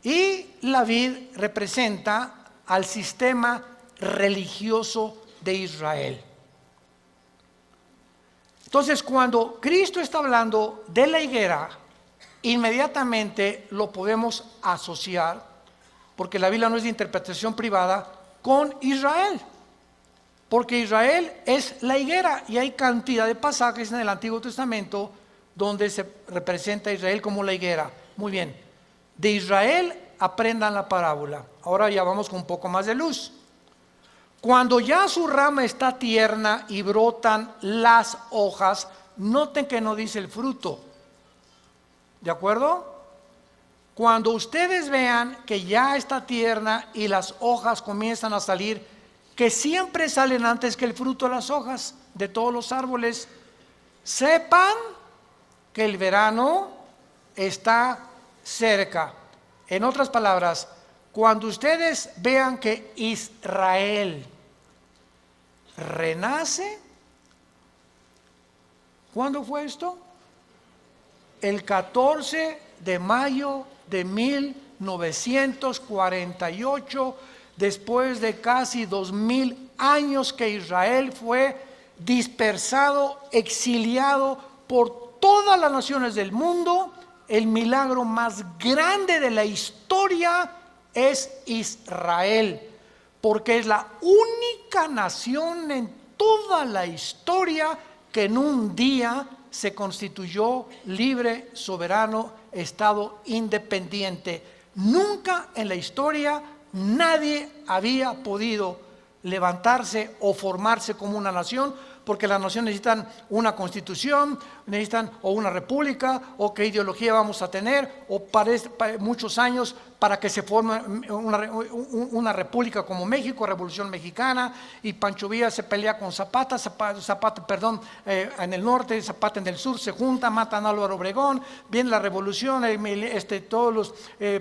y la vid representa al sistema religioso de Israel. Entonces, cuando Cristo está hablando de la higuera, inmediatamente lo podemos asociar, porque la Biblia no es de interpretación privada, con Israel. Porque Israel es la higuera y hay cantidad de pasajes en el Antiguo Testamento donde se representa a Israel como la higuera. Muy bien, de Israel aprendan la parábola. Ahora ya vamos con un poco más de luz. Cuando ya su rama está tierna y brotan las hojas, noten que no dice el fruto. ¿De acuerdo? Cuando ustedes vean que ya está tierna y las hojas comienzan a salir, que siempre salen antes que el fruto de las hojas de todos los árboles, sepan que el verano está cerca. En otras palabras, cuando ustedes vean que Israel renace, ¿cuándo fue esto? El 14 de mayo de 1948, después de casi 2000 años que Israel fue dispersado, exiliado por todas las naciones del mundo. El milagro más grande de la historia es Israel, porque es la única nación en toda la historia que en un día se constituyó libre, soberano, estado independiente. Nunca en la historia nadie había podido levantarse o formarse como una nación, porque las naciones necesitan una constitución, necesitan o una república, o qué ideología vamos a tener, o para muchos años para que se forme una república como México, Revolución Mexicana, y Pancho Villa se pelea con Zapata, en el norte, Zapata en el sur, se junta, matan a Álvaro Obregón, viene la revolución, todos los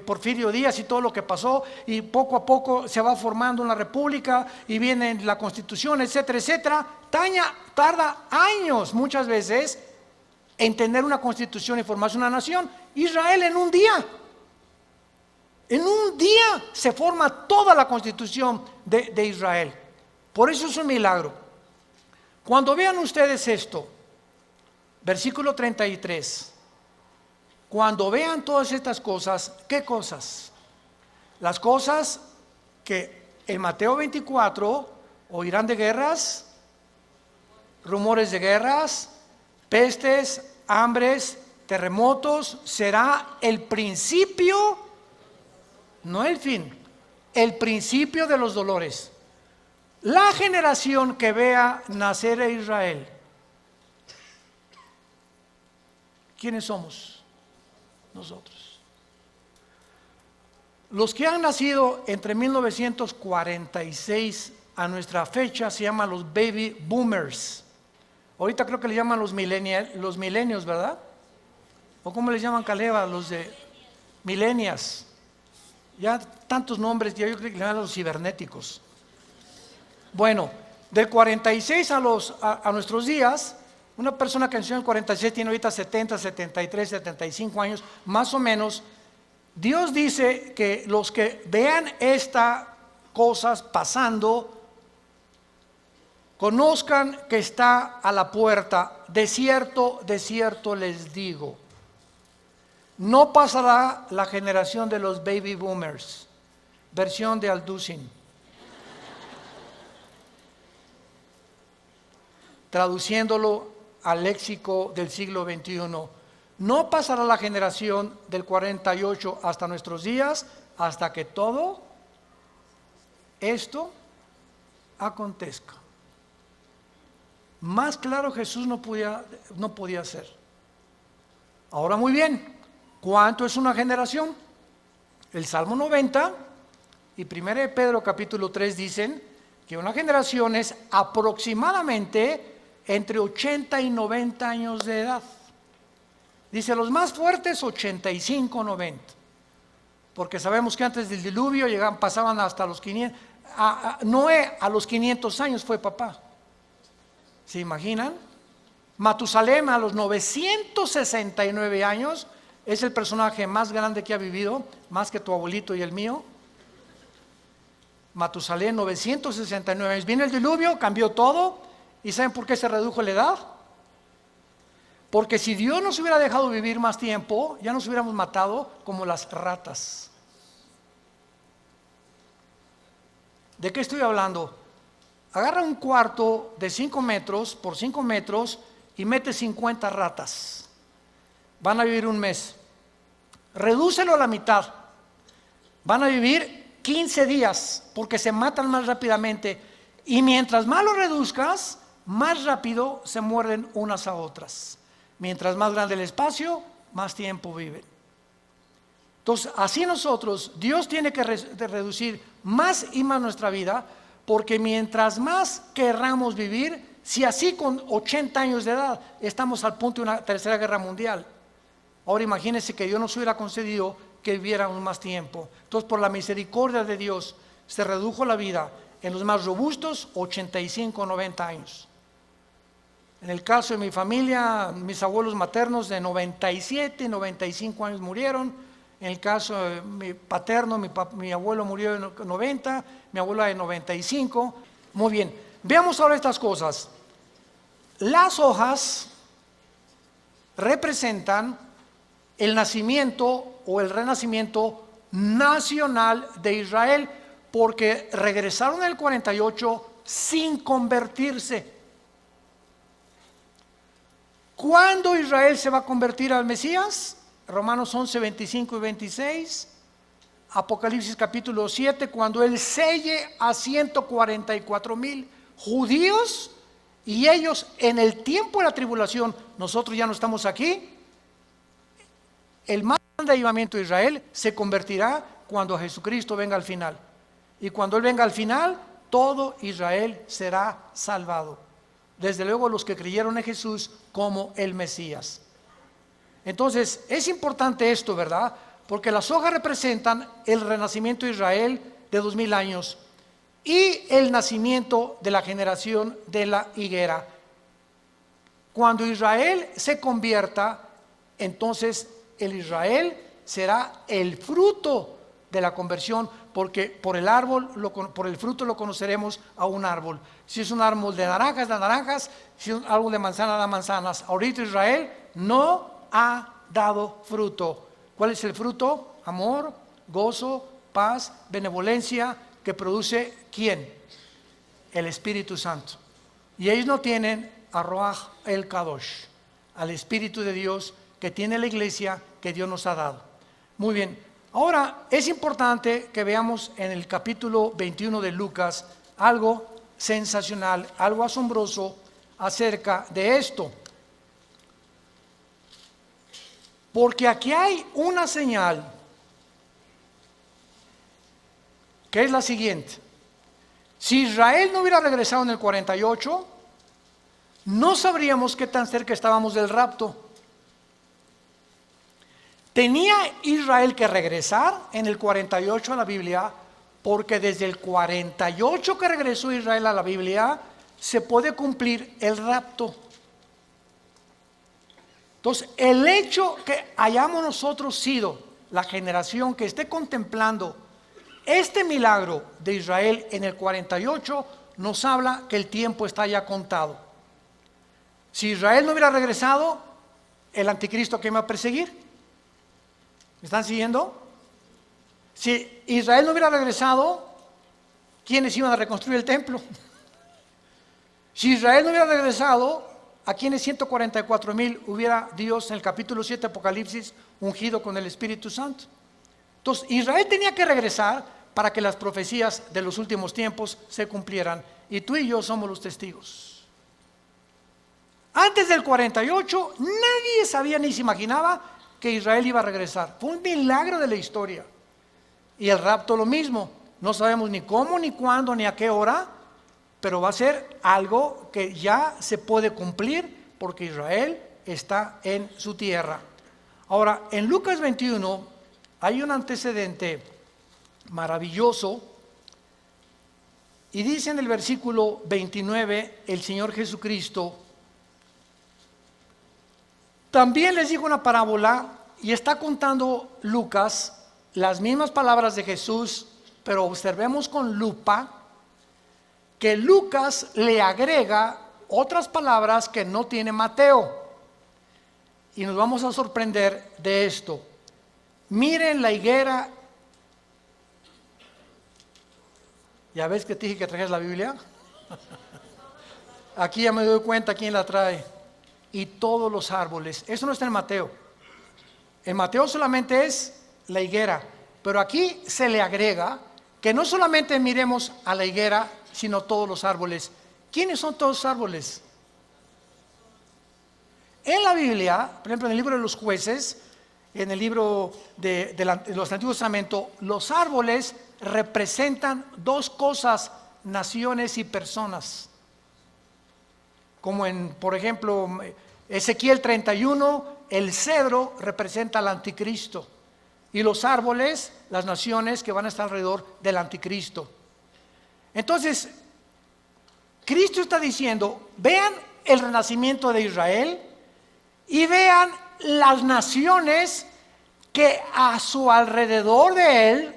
Porfirio Díaz y todo lo que pasó, y poco a poco se va formando una república, y viene la constitución, etcétera, etcétera. Tarda años muchas veces en tener una constitución y formarse una nación. Israel en un día se forma toda la constitución de Israel. Por eso es un milagro. Cuando vean ustedes esto, versículo 33, cuando vean todas estas cosas, ¿qué cosas? Las cosas que en Mateo 24 oirán de guerras, rumores de guerras, pestes, hambres, terremotos. Será el principio, no el fin, el principio de los dolores. La generación que vea nacer a Israel, ¿quiénes somos? Nosotros. Los que han nacido entre 1946 a nuestra fecha se llaman los baby boomers. Ahorita creo que le llaman los millennials, ¿verdad? ¿O cómo les llaman, Caleva? Los de millennials. Ya tantos nombres, yo creo que le llaman los cibernéticos. Bueno, del 46 a nuestros días, una persona que nació en el 46 tiene ahorita 70, 73, 75 años, más o menos. Dios dice que los que vean estas cosas pasando, conozcan que está a la puerta. De cierto les digo, no pasará la generación de los baby boomers. Versión de Alducin. Traduciéndolo al léxico del siglo XXI. No pasará la generación del 48 hasta nuestros días, hasta que todo esto acontezca. Más claro Jesús no podía ser. Ahora muy bien, ¿cuánto es una generación? El Salmo 90 y 1 de Pedro capítulo 3 dicen que una generación es aproximadamente entre 80 y 90 años de edad. Dice los más fuertes 85, 90. Porque sabemos que antes del diluvio pasaban hasta los 500. Noé a los 500 años fue papá. ¿Se imaginan? Matusalem a los 969 años es el personaje más grande que ha vivido, más que tu abuelito y el mío. Matusalem, 969 años. Viene el diluvio, cambió todo. ¿Y saben por qué se redujo la edad? Porque si Dios nos hubiera dejado vivir más tiempo, ya nos hubiéramos matado como las ratas. ¿De qué estoy hablando? Agarra un cuarto de 5 metros por 5 metros y mete 50 ratas. Van a vivir un mes. Redúcelo a la mitad. Van a vivir 15 días porque se matan más rápidamente. Y mientras más lo reduzcas, más rápido se muerden unas a otras. Mientras más grande el espacio, más tiempo viven. Entonces, así nosotros, Dios tiene que reducir más y más nuestra vida, porque mientras más querramos vivir, si así con 80 años de edad estamos al punto de una tercera guerra mundial, ahora imagínense que Dios nos hubiera concedido que viviéramos más tiempo. Entonces, por la misericordia de Dios, se redujo la vida en los más robustos, 85, 90 años. En el caso de mi familia, mis abuelos maternos de 97, 95 años murieron. En el caso de mi paterno, mi abuelo murió de 90, mi abuela de 95. Muy bien, veamos ahora estas cosas. Las hojas representan el nacimiento o el renacimiento nacional de Israel, porque regresaron en el 48 sin convertirse. ¿Cuándo Israel se va a convertir al Mesías? Romanos 11, 25 y 26. Apocalipsis capítulo 7, cuando Él selle a 144,000 judíos, y ellos en el tiempo de la tribulación, nosotros ya no estamos aquí, el más grande avivamiento de Israel se convertirá cuando Jesucristo venga al final. Y cuando Él venga al final, todo Israel será salvado. Desde luego los que creyeron en Jesús como el Mesías. Entonces, es importante esto, ¿verdad? Porque las hojas representan el renacimiento de Israel de 2000 años y el nacimiento de la generación de la higuera. Cuando Israel se convierta, entonces el Israel será el fruto de la conversión, porque por el fruto lo conoceremos a un árbol. Si es un árbol de naranjas, da naranjas; si es un árbol de manzana, da manzanas. Ahorita Israel no ha dado fruto. ¿Cuál es el fruto? Amor, gozo, paz, benevolencia, que produce ¿quién? El Espíritu Santo. Y ellos no tienen a Ruach el Kadosh, al Espíritu de Dios que tiene la iglesia que Dios nos ha dado. Muy bien, ahora es importante que veamos en el capítulo 21 de Lucas algo sensacional, algo asombroso acerca de esto. Porque aquí hay una señal que es la siguiente. Si Israel no hubiera regresado en el 48, no sabríamos qué tan cerca estábamos del rapto. Tenía Israel que regresar en el 48 a la Biblia, porque desde el 48 que regresó Israel a la Biblia, se puede cumplir el rapto. Entonces, el hecho que hayamos nosotros sido la generación que esté contemplando este milagro de Israel en el 48, nos habla que el tiempo está ya contado. Si Israel no hubiera regresado, el anticristo que me va a perseguir. ¿Me están siguiendo? Si Israel no hubiera regresado, ¿quiénes iban a reconstruir el templo? Si Israel no hubiera regresado, ¿a quiénes 144,000 hubiera Dios en el capítulo 7 Apocalipsis ungido con el Espíritu Santo? Entonces, Israel tenía que regresar para que las profecías de los últimos tiempos se cumplieran. Y tú y yo somos los testigos. Antes del 48, nadie sabía ni se imaginaba que Israel iba a regresar. Fue un milagro de la historia. Y el rapto lo mismo. No sabemos ni cómo, ni cuándo, ni a qué hora, pero va a ser algo que ya se puede cumplir porque Israel está en su tierra. Ahora, en Lucas 21 hay un antecedente maravilloso y dice en el versículo 29 el Señor Jesucristo: también les dijo una parábola, y está contando Lucas las mismas palabras de Jesús, pero observemos con lupa que Lucas le agrega otras palabras que no tiene Mateo. Y nos vamos a sorprender de esto. Miren la higuera. ¿Ya ves que te dije que trajeras la Biblia? Aquí ya me doy cuenta quién la trae. Y todos los árboles. Eso no está en Mateo. En Mateo solamente es la higuera. Pero aquí se le agrega que no solamente miremos a la higuera, sino todos los árboles. ¿Quiénes son todos los árboles? En la Biblia, por ejemplo, en el libro de los jueces, en el libro de los Antiguos Testamentos, los árboles representan dos cosas: naciones y personas. Como en, por ejemplo, Ezequiel 31, el cedro representa al anticristo. Y los árboles, las naciones que van a estar alrededor del anticristo. Entonces, Cristo está diciendo: vean el renacimiento de Israel y vean las naciones que a su alrededor de él,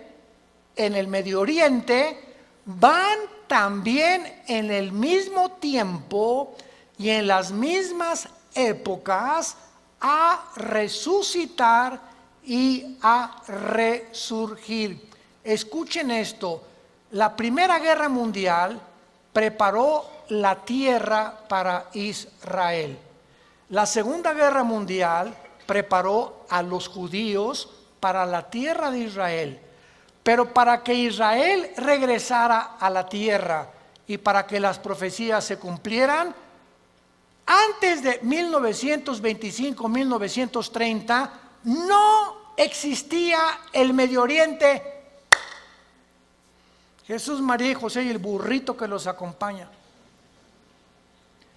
en el Medio Oriente, van también en el mismo tiempo y en las mismas épocas a resucitar y a resurgir. Escuchen esto: la Primera Guerra Mundial preparó la tierra para Israel. La Segunda Guerra Mundial preparó a los judíos para la tierra de Israel. Pero para que Israel regresara a la tierra y para que las profecías se cumplieran, antes de 1925-1930 no existía el Medio Oriente. Jesús, María y José y el burrito que los acompaña.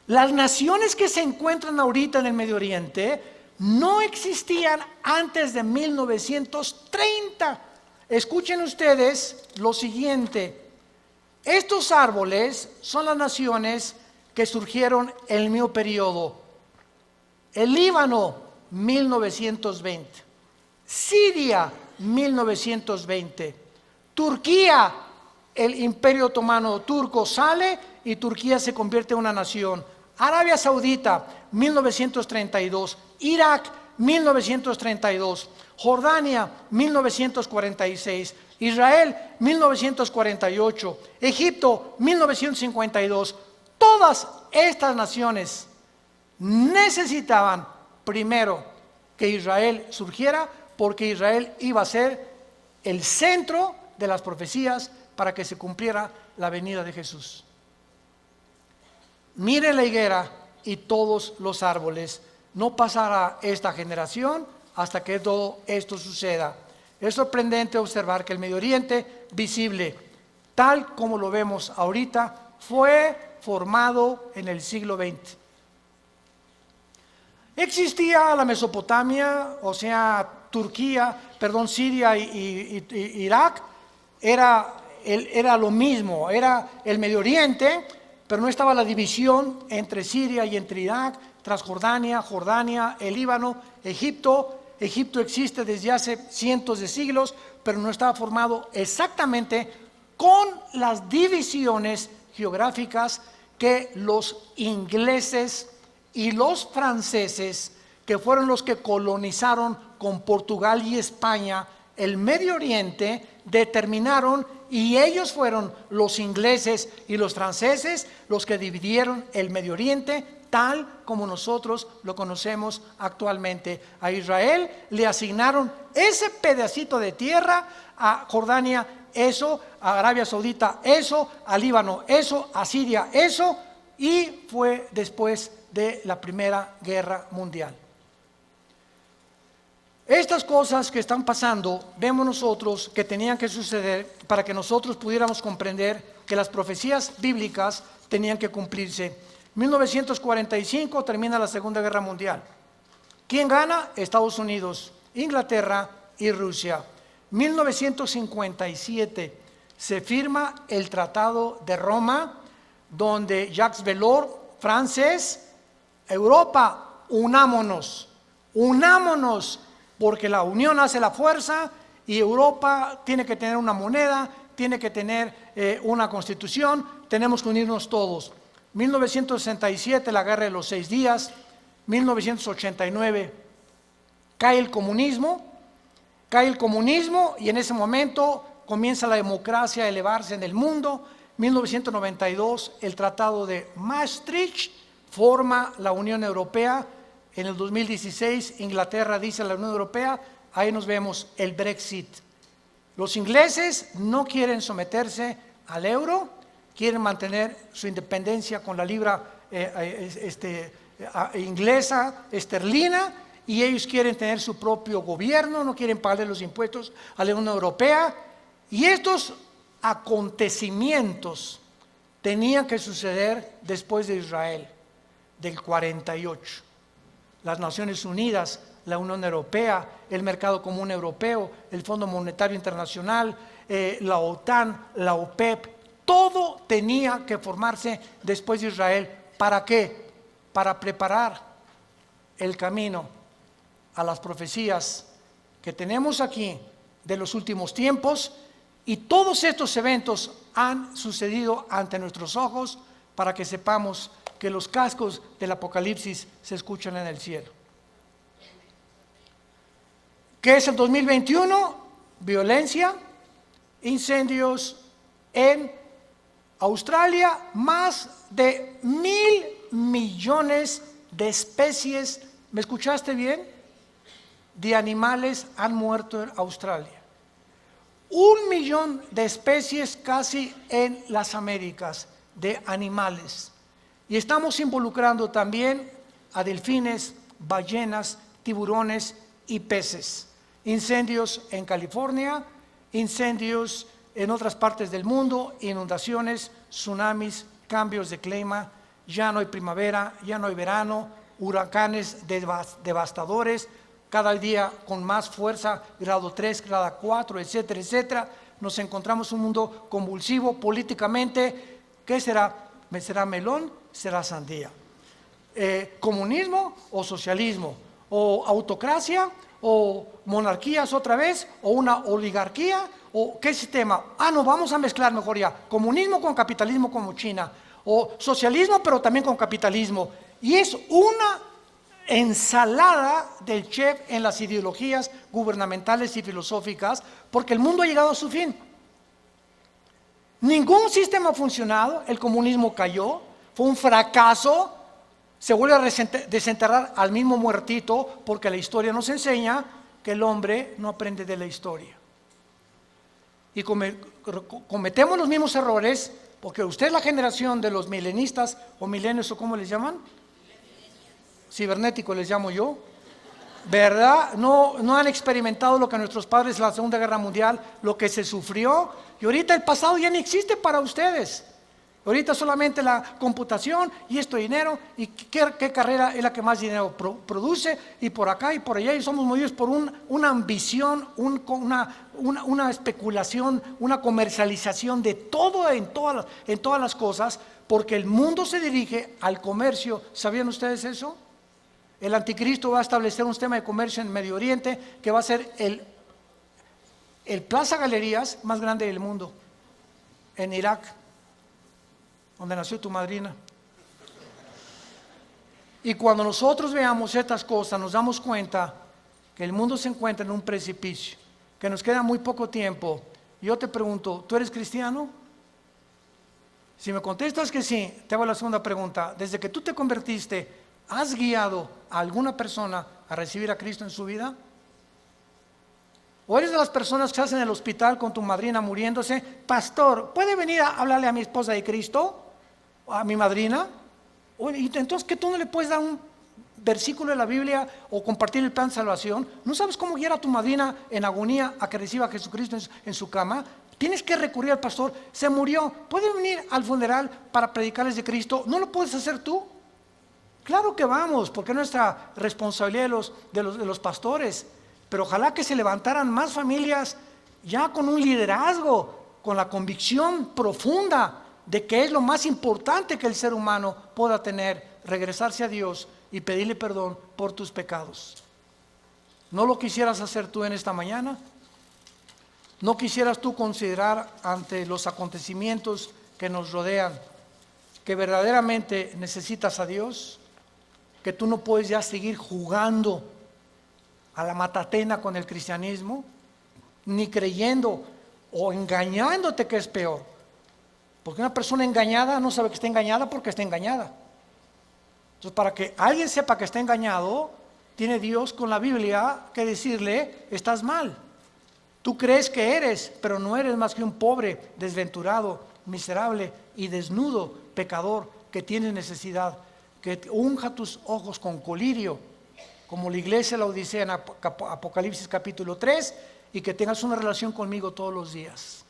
Las naciones que se encuentran ahorita en el Medio Oriente no existían antes de 1930. Escuchen ustedes lo siguiente: estos árboles son las naciones que surgieron en el mismo periodo. El Líbano, 1920. Siria, 1920. Turquía, el Imperio Otomano turco sale y Turquía se convierte en una nación. Arabia Saudita, 1932. Irak, 1932. Jordania, 1946. Israel, 1948. Egipto, 1952. Todas estas naciones necesitaban primero que Israel surgiera, porque Israel iba a ser el centro de las profecías para que se cumpliera la venida de Jesús. Miren la higuera y todos los árboles. No pasará esta generación hasta que todo esto suceda. Es sorprendente observar que el Medio Oriente visible, tal como lo vemos ahorita, fue formado en el siglo XX. Existía la Mesopotamia, o sea, Siria y Irak, era lo mismo, era el Medio Oriente, pero no estaba la división entre Siria y entre Irak, Transjordania, Jordania, el Líbano, Egipto. Egipto existe desde hace cientos de siglos, pero no estaba formado exactamente con las divisiones geográficas que los ingleses y los franceses, que fueron los que colonizaron con Portugal y España el Medio Oriente, determinaron, y ellos fueron los ingleses y los franceses los que dividieron el Medio Oriente tal como nosotros lo conocemos actualmente. A Israel le asignaron ese pedacito de tierra, a Jordania eso, a Arabia Saudita eso, a Líbano eso, a Siria eso, y fue después de la Primera Guerra Mundial. Estas cosas que están pasando, vemos nosotros que tenían que suceder para que nosotros pudiéramos comprender que las profecías bíblicas tenían que cumplirse. 1945 termina la Segunda Guerra Mundial. ¿Quién gana? Estados Unidos, Inglaterra y Rusia. 1957 se firma el Tratado de Roma, donde Jacques Delors, francés, Europa, unámonos, porque la unión hace la fuerza y Europa tiene que tener una moneda, tiene que tener una constitución, tenemos que unirnos todos. 1967, la Guerra de los 6 días, 1989, cae el comunismo y en ese momento comienza la democracia a elevarse en el mundo. 1992, el Tratado de Maastricht forma la Unión Europea. En el 2016, Inglaterra dice a la Unión Europea, ahí nos vemos el Brexit. Los ingleses no quieren someterse al euro, quieren mantener su independencia con la libra inglesa, esterlina, y ellos quieren tener su propio gobierno, no quieren pagarle los impuestos a la Unión Europea. Y estos acontecimientos tenían que suceder después de Israel, del 48. Las Naciones Unidas, la Unión Europea, el Mercado Común Europeo, el Fondo Monetario Internacional, la OTAN, la OPEP, todo tenía que formarse después de Israel. ¿Para qué? Para preparar el camino a las profecías que tenemos aquí de los últimos tiempos, y todos estos eventos han sucedido ante nuestros ojos para que sepamos que los cascos del Apocalipsis se escuchan en el cielo. ¿Qué es el 2021? Violencia, incendios en Australia, más de 1.000 millones de especies, ¿me escuchaste bien?, de animales han muerto en Australia. 1 millón de especies casi en las Américas de animales. Y estamos involucrando también a delfines, ballenas, tiburones y peces. Incendios en California, incendios en otras partes del mundo, inundaciones, tsunamis, cambios de clima, ya no hay primavera, ya no hay verano, huracanes devastadores, cada día con más fuerza, grado 3, grado 4, etcétera, etcétera. Nos encontramos en un mundo convulsivo políticamente. ¿Qué será? ¿Será melón? ¿Será sandía? ¿Comunismo o socialismo? ¿O autocracia? ¿O monarquías otra vez? ¿O una oligarquía? ¿O qué sistema? No, vamos a mezclar mejor ya. Comunismo con capitalismo como China. O socialismo pero también con capitalismo. Y es una ensalada del chef en las ideologías gubernamentales y filosóficas, porque el mundo ha llegado a su fin. Ningún sistema ha funcionado, el comunismo cayó, fue un fracaso, se vuelve a desenterrar al mismo muertito, porque la historia nos enseña que el hombre no aprende de la historia. Y cometemos los mismos errores, porque usted es la generación de los milenistas o milenios, o ¿cómo les llaman? Cibernético les llamo yo, ¿verdad? No han experimentado lo que nuestros padres en la Segunda Guerra Mundial, lo que se sufrió, y ahorita el pasado ya no existe para ustedes. Ahorita solamente la computación y esto dinero, y qué carrera es la que más dinero produce, y por acá y por allá, y somos movidos por una ambición, una especulación, una comercialización de todo en todas las cosas, porque el mundo se dirige al comercio. ¿Sabían ustedes eso? El anticristo va a establecer un sistema de comercio en Medio Oriente que va a ser el Plaza Galerías más grande del mundo, en Irak, donde nació tu madrina. Y cuando nosotros veamos estas cosas, nos damos cuenta que el mundo se encuentra en un precipicio, que nos queda muy poco tiempo. Yo te pregunto, ¿tú eres cristiano? Si me contestas que sí, te hago la segunda pregunta. Desde que tú te convertiste, ¿has guiado a alguna persona a recibir a Cristo en su vida? ¿O eres de las personas que estás en el hospital con tu madrina muriéndose? Pastor, ¿puede venir a hablarle a mi esposa de Cristo? ¿A mi madrina? Oye, ¿y entonces que tú no le puedes dar un versículo de la Biblia o compartir el plan de salvación? ¿No sabes cómo guiar a tu madrina en agonía a que reciba a Jesucristo en su cama? Tienes que recurrir al pastor. Se murió. ¿Pueden venir al funeral para predicarles de Cristo? ¿No lo puedes hacer tú? Claro que vamos, porque es nuestra responsabilidad de los pastores. Pero ojalá que se levantaran más familias ya con un liderazgo, con la convicción profunda de que es lo más importante que el ser humano pueda tener, regresarse a Dios y pedirle perdón por tus pecados. ¿No lo quisieras hacer tú en esta mañana? ¿No quisieras tú considerar ante los acontecimientos que nos rodean que verdaderamente necesitas a Dios? Que tú no puedes ya seguir jugando a la matatena con el cristianismo, ni creyendo o engañándote, que es peor. Porque una persona engañada no sabe que está engañada porque está engañada. Entonces, para que alguien sepa que está engañado, tiene Dios con la Biblia que decirle: estás mal. Tú crees que eres, pero no eres más que un pobre, desventurado, miserable y desnudo pecador que tiene necesidad. Que unja tus ojos con colirio, como la iglesia la Odisea en Apocalipsis capítulo 3, y que tengas una relación conmigo todos los días.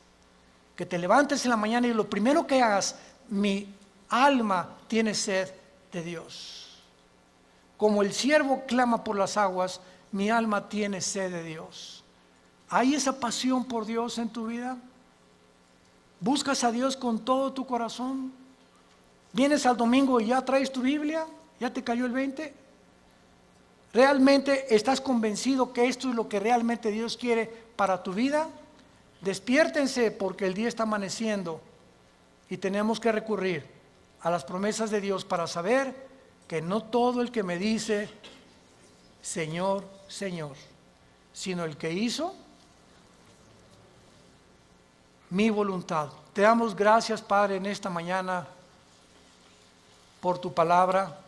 Que te levantes en la mañana y lo primero que hagas: mi alma tiene sed de Dios. Como el siervo clama por las aguas, mi alma tiene sed de Dios. ¿Hay esa pasión por Dios en tu vida? ¿Buscas a Dios con todo tu corazón? ¿Vienes al domingo y ya traes tu Biblia? ¿Ya te cayó el 20? ¿Realmente estás convencido que esto es lo que realmente Dios quiere para tu vida? Despiértense, porque el día está amaneciendo y tenemos que recurrir a las promesas de Dios para saber que no todo el que me dice Señor, Señor, sino el que hizo mi voluntad. Te damos gracias, Padre, en esta mañana por tu palabra.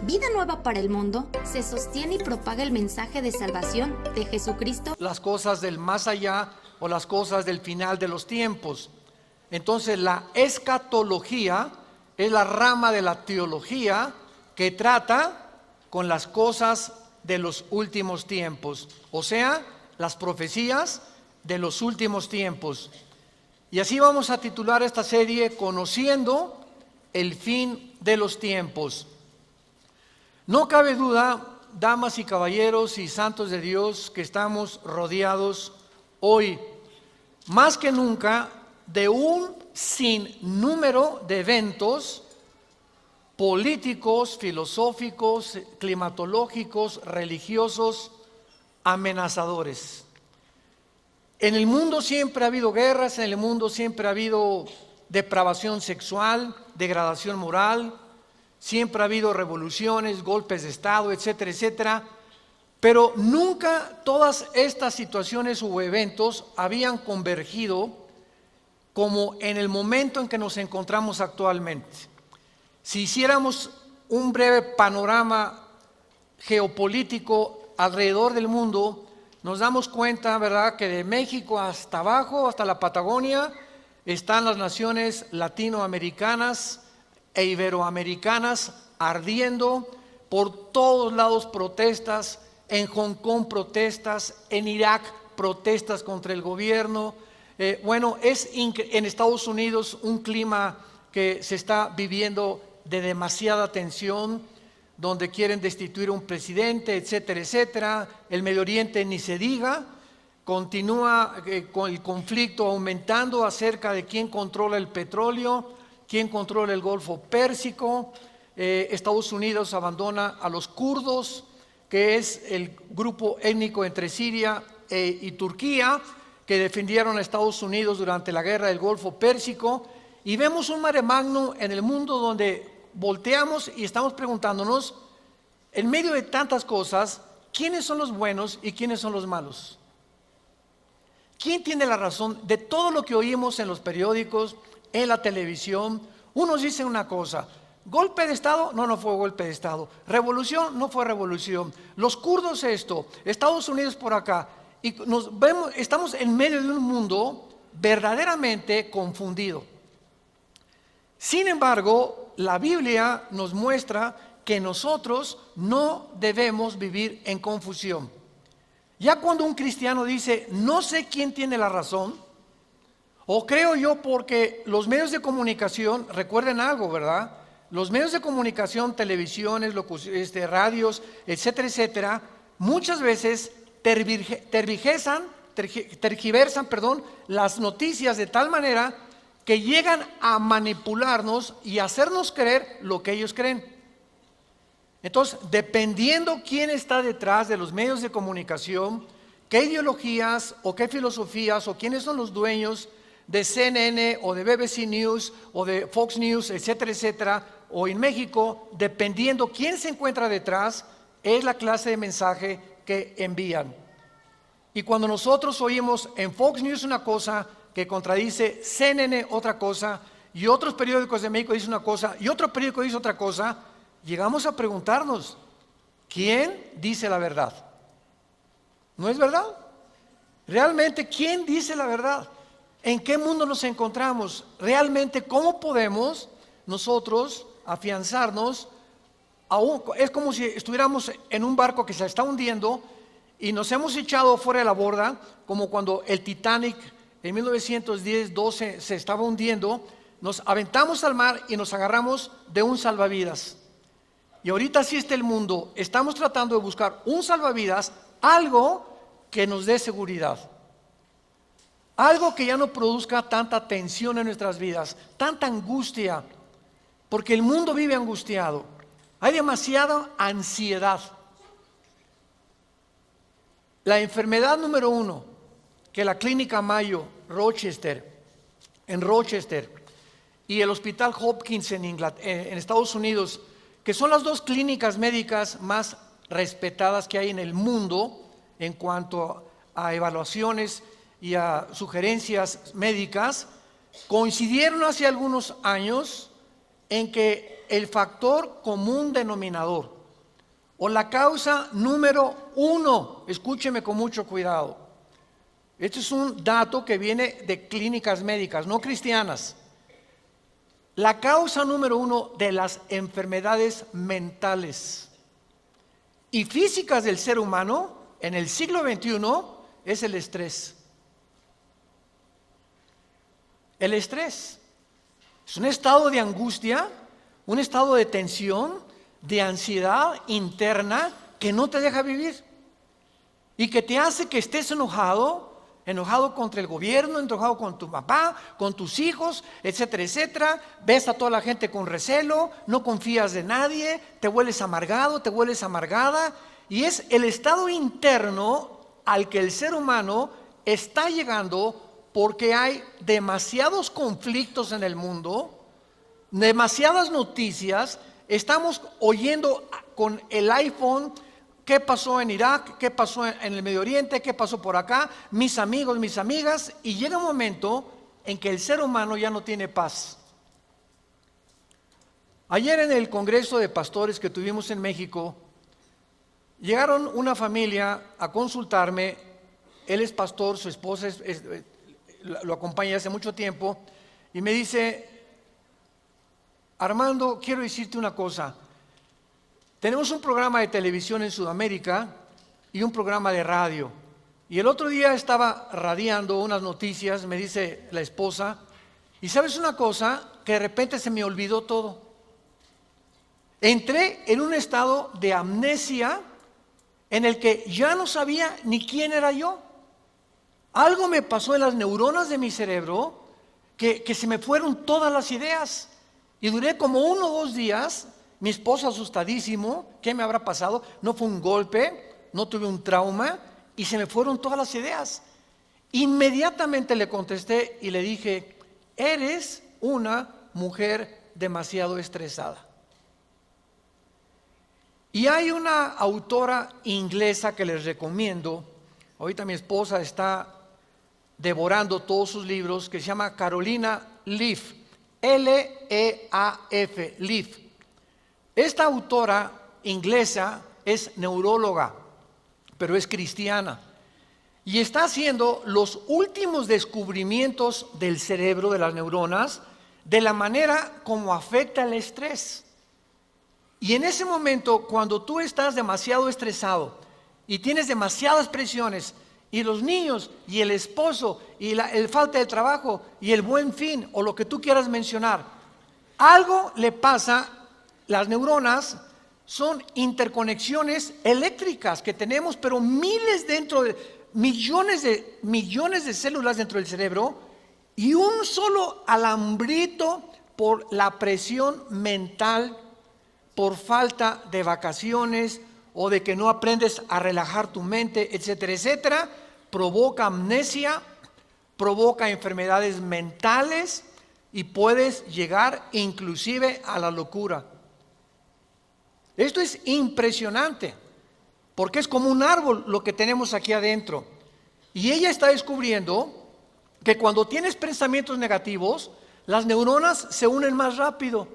Vida Nueva para el Mundo se sostiene y propaga el mensaje de salvación de Jesucristo. Las cosas del más allá o las cosas del final de los tiempos. Entonces, la escatología es la rama de la teología que trata con las cosas de los últimos tiempos, o sea, las profecías de los últimos tiempos. Y así vamos a titular esta serie: Conociendo el fin de los tiempos. No cabe duda, damas y caballeros y santos de Dios, que estamos rodeados hoy, más que nunca, de un sinnúmero de eventos políticos, filosóficos, climatológicos, religiosos, amenazadores. En el mundo siempre ha habido guerras, en el mundo siempre ha habido depravación sexual, degradación moral, siempre ha habido revoluciones, golpes de Estado, etcétera, etcétera. Pero nunca todas estas situaciones o eventos habían convergido como en el momento en que nos encontramos actualmente. Si hiciéramos un breve panorama geopolítico alrededor del mundo, nos damos cuenta, ¿verdad?, que de México hasta abajo, hasta la Patagonia, están las naciones latinoamericanas e iberoamericanas ardiendo. Por todos lados protestas, en Hong Kong protestas, en Irak protestas contra el gobierno. Es en Estados Unidos un clima que se está viviendo de demasiada tensión, donde quieren destituir a un presidente, etcétera, etcétera. El Medio Oriente ni se diga, continúa con el conflicto aumentando acerca de quién controla el petróleo, quién controla el Golfo Pérsico. Estados Unidos abandona a los kurdos, que es el grupo étnico entre Siria y Turquía, que defendieron a Estados Unidos durante la guerra del Golfo Pérsico. Y vemos un mare magnum en el mundo donde volteamos y estamos preguntándonos, en medio de tantas cosas, ¿quiénes son los buenos y quiénes son los malos? ¿Quién tiene la razón de todo lo que oímos en los periódicos, en la televisión? Unos dicen una cosa: golpe de Estado, no fue golpe de Estado. Revolución, no fue revolución. Los kurdos esto, Estados Unidos por acá. y nos vemos, estamos en medio de un mundo verdaderamente confundido. Sin embargo, la Biblia nos muestra que nosotros no debemos vivir en confusión. Ya cuando un cristiano dice, no sé quién tiene la razón, o creo yo porque los medios de comunicación, recuerden algo, ¿verdad? Los medios de comunicación, televisiones, radios, etcétera, etcétera, muchas veces tergiversan, las noticias de tal manera que llegan a manipularnos y hacernos creer lo que ellos creen. Entonces, dependiendo quién está detrás de los medios de comunicación, qué ideologías o qué filosofías o quiénes son los dueños de CNN o de BBC News o de Fox News, etcétera, etcétera, o en México, dependiendo quién se encuentra detrás, es la clase de mensaje que envían. Y cuando nosotros oímos en Fox News una cosa que contradice CNN otra cosa, y otros periódicos de México dicen una cosa, y otro periódico dice otra cosa, llegamos a preguntarnos, ¿quién dice la verdad? ¿No es verdad? Realmente, ¿quién dice la verdad? ¿En qué mundo nos encontramos? Realmente, ¿cómo podemos nosotros afianzarnos? Es como si estuviéramos en un barco que se está hundiendo y nos hemos echado fuera de la borda, como cuando el Titanic en 1910-12 se estaba hundiendo, nos aventamos al mar y nos agarramos de un salvavidas. Y ahorita así está el mundo, estamos tratando de buscar un salvavidas, algo que nos dé seguridad. Algo que ya no produzca tanta tensión en nuestras vidas, tanta angustia, porque el mundo vive angustiado. Hay demasiada ansiedad. La enfermedad número 1 que la Clínica Mayo en Rochester y el Hospital Hopkins en Estados Unidos, que son las dos clínicas médicas más respetadas que hay en el mundo en cuanto a evaluaciones y a sugerencias médicas, coincidieron hace algunos años en que el factor común denominador o la causa número 1, escúcheme con mucho cuidado, este es un dato que viene de clínicas médicas, no cristianas, la causa número 1 de las enfermedades mentales y físicas del ser humano en el siglo XXI es el estrés. El estrés es un estado de angustia, un estado de tensión, de ansiedad interna que no te deja vivir y que te hace que estés enojado contra el gobierno, enojado con tu papá, con tus hijos, etcétera, etcétera. Ves a toda la gente con recelo, no confías de nadie, te vuelves amargado, te vuelves amargada, y es el estado interno al que el ser humano está llegando porque hay demasiados conflictos en el mundo, demasiadas noticias. Estamos oyendo con el iPhone qué pasó en Irak, qué pasó en el Medio Oriente, qué pasó por acá, mis amigos, mis amigas, y llega un momento en que el ser humano ya no tiene paz. Ayer en el Congreso de Pastores que tuvimos en México, llegaron una familia a consultarme. Él es pastor, su esposa lo acompaña hace mucho tiempo, y me dice: Armando, quiero decirte una cosa. Tenemos un programa de televisión en Sudamérica y un programa de radio. Y el otro día estaba radiando unas noticias, me dice la esposa, y ¿sabes una cosa? Que de repente se me olvidó todo. Entré en un estado de amnesia en el que ya no sabía ni quién era yo. Algo me pasó en las neuronas de mi cerebro que se me fueron todas las ideas. Y duré como 1 o 2 días. Mi esposo asustadísimo, ¿qué me habrá pasado? No fue un golpe, no tuve un trauma, y se me fueron todas las ideas. Inmediatamente le contesté y le dije: eres una mujer demasiado estresada. Y hay una autora inglesa que les recomiendo, ahorita mi esposa está devorando todos sus libros, que se llama Carolina Leaf, L-E-A-F, Leaf. Esta autora inglesa es neuróloga, pero es cristiana. y está haciendo los últimos descubrimientos del cerebro, de las neuronas, de la manera como afecta el estrés. Y en ese momento, cuando tú estás demasiado estresado y tienes demasiadas presiones, y los niños, y el esposo, y el falta de trabajo, y el buen fin, o lo que tú quieras mencionar, algo le pasa. Las neuronas son interconexiones eléctricas que tenemos, pero millones de células dentro del cerebro, y un solo alambrito por la presión mental, por falta de vacaciones o de que no aprendes a relajar tu mente, etcétera, etcétera, provoca amnesia, provoca enfermedades mentales y puedes llegar inclusive a la locura. Esto es impresionante, porque es como un árbol lo que tenemos aquí adentro. Y ella está descubriendo que cuando tienes pensamientos negativos, las neuronas se unen más rápido.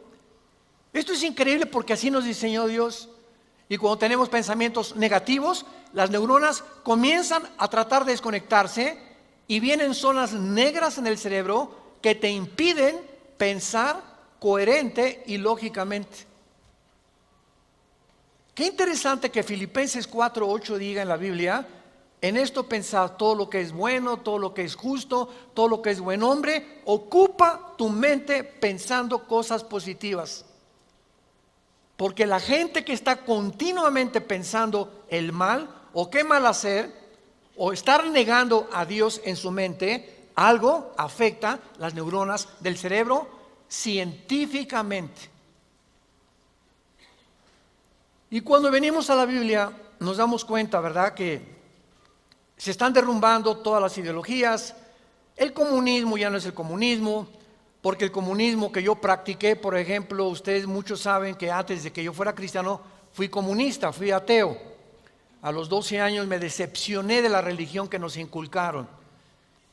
Esto es increíble porque así nos diseñó Dios. Y cuando tenemos pensamientos negativos, las neuronas comienzan a tratar de desconectarse y vienen zonas negras en el cerebro que te impiden pensar coherente y lógicamente. Qué interesante que Filipenses 4:8 diga en la Biblia: en esto pensad, todo lo que es bueno, todo lo que es justo, todo lo que es buen hombre, ocupa tu mente pensando cosas positivas. Porque la gente que está continuamente pensando el mal, o qué mal hacer, o estar negando a Dios en su mente, algo afecta las neuronas del cerebro científicamente. Y cuando venimos a la Biblia, nos damos cuenta, ¿verdad?, que se están derrumbando todas las ideologías. El comunismo ya no es el comunismo, porque el comunismo que yo practiqué, por ejemplo, ustedes muchos saben que antes de que yo fuera cristiano, fui comunista, fui ateo. A los 12 años me decepcioné de la religión que nos inculcaron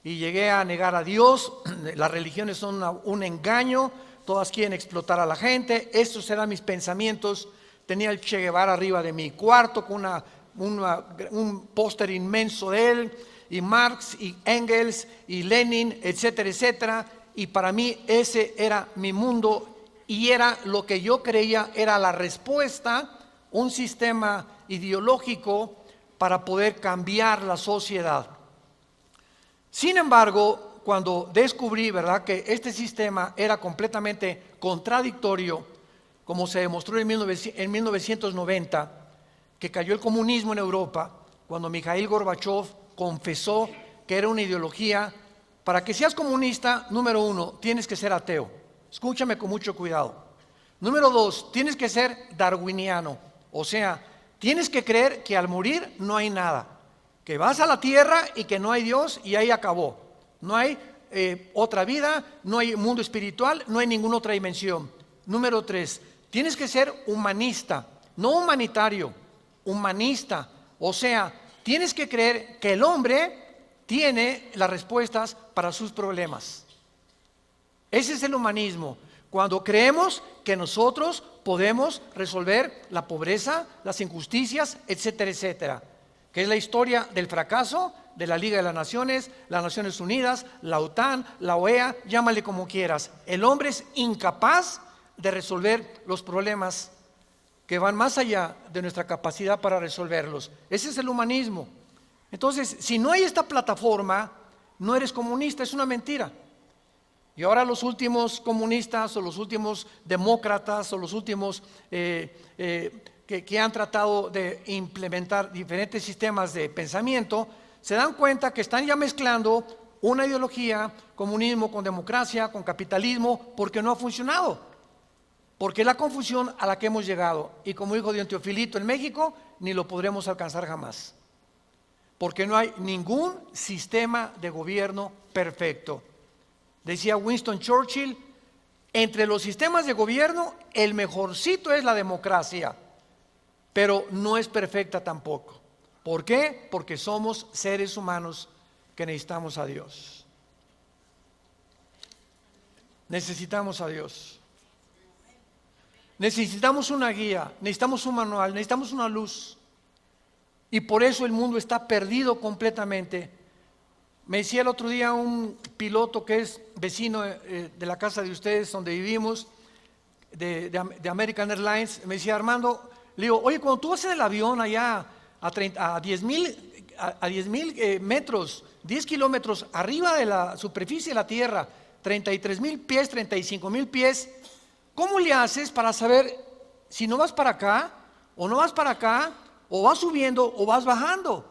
y llegué a negar a Dios. Las religiones son un engaño, todas quieren explotar a la gente. Estos eran mis pensamientos. Tenía el Che Guevara arriba de mi cuarto con un póster inmenso de él, y Marx y Engels y Lenin, etcétera, etcétera. Y para mí ese era mi mundo y era lo que yo creía era la respuesta, un sistema ideológico para poder cambiar la sociedad. Sin embargo, cuando descubrí, ¿verdad?, que este sistema era completamente contradictorio, como se demostró en 1990, que cayó el comunismo en Europa, cuando Mikhail Gorbachev confesó que era una ideología. Para que seas comunista, número 1, tienes que ser ateo. Escúchame con mucho cuidado. Número 2, tienes que ser darwiniano. O sea, tienes que creer que al morir no hay nada. Que vas a la tierra y que no hay Dios y ahí acabó. No hay otra vida, no hay mundo espiritual, no hay ninguna otra dimensión. Número 3, tienes que ser humanista, no humanitario, humanista. O sea, tienes que creer que el hombre tiene las respuestas para sus problemas. Ese es el humanismo. Cuando creemos que nosotros podemos resolver la pobreza, las injusticias, etcétera, etcétera. Que es la historia del fracaso de la Liga de las Naciones, las Naciones Unidas, la OTAN, la OEA, llámale como quieras. El hombre es incapaz de resolver los problemas que van más allá de nuestra capacidad para resolverlos. Ese es el humanismo. Entonces, si no hay esta plataforma, no eres comunista, es una mentira. Y ahora los últimos comunistas o los últimos demócratas o los últimos que han tratado de implementar diferentes sistemas de pensamiento, se dan cuenta que están ya mezclando una ideología, comunismo con democracia, con capitalismo, porque no ha funcionado. Porque es la confusión a la que hemos llegado. Y como dijo don Teofilito, en México ni lo podremos alcanzar jamás. Porque no hay ningún sistema de gobierno perfecto. Decía Winston Churchill, entre los sistemas de gobierno, el mejorcito es la democracia, pero no es perfecta tampoco. ¿Por qué? Porque somos seres humanos que necesitamos a Dios. Necesitamos a Dios. Necesitamos una guía, necesitamos un manual, necesitamos una luz. Y por eso el mundo está perdido completamente. Me decía el otro día un piloto que es vecino de la casa de ustedes donde vivimos, de American Airlines, me decía: Armando, le digo, oye, cuando tú vas en el avión allá a 10,000 metros, 10 kilómetros arriba de la superficie de la tierra, 33,000 pies, 35,000 pies, ¿cómo le haces para saber si no vas para acá o no vas para acá, o vas subiendo o vas bajando?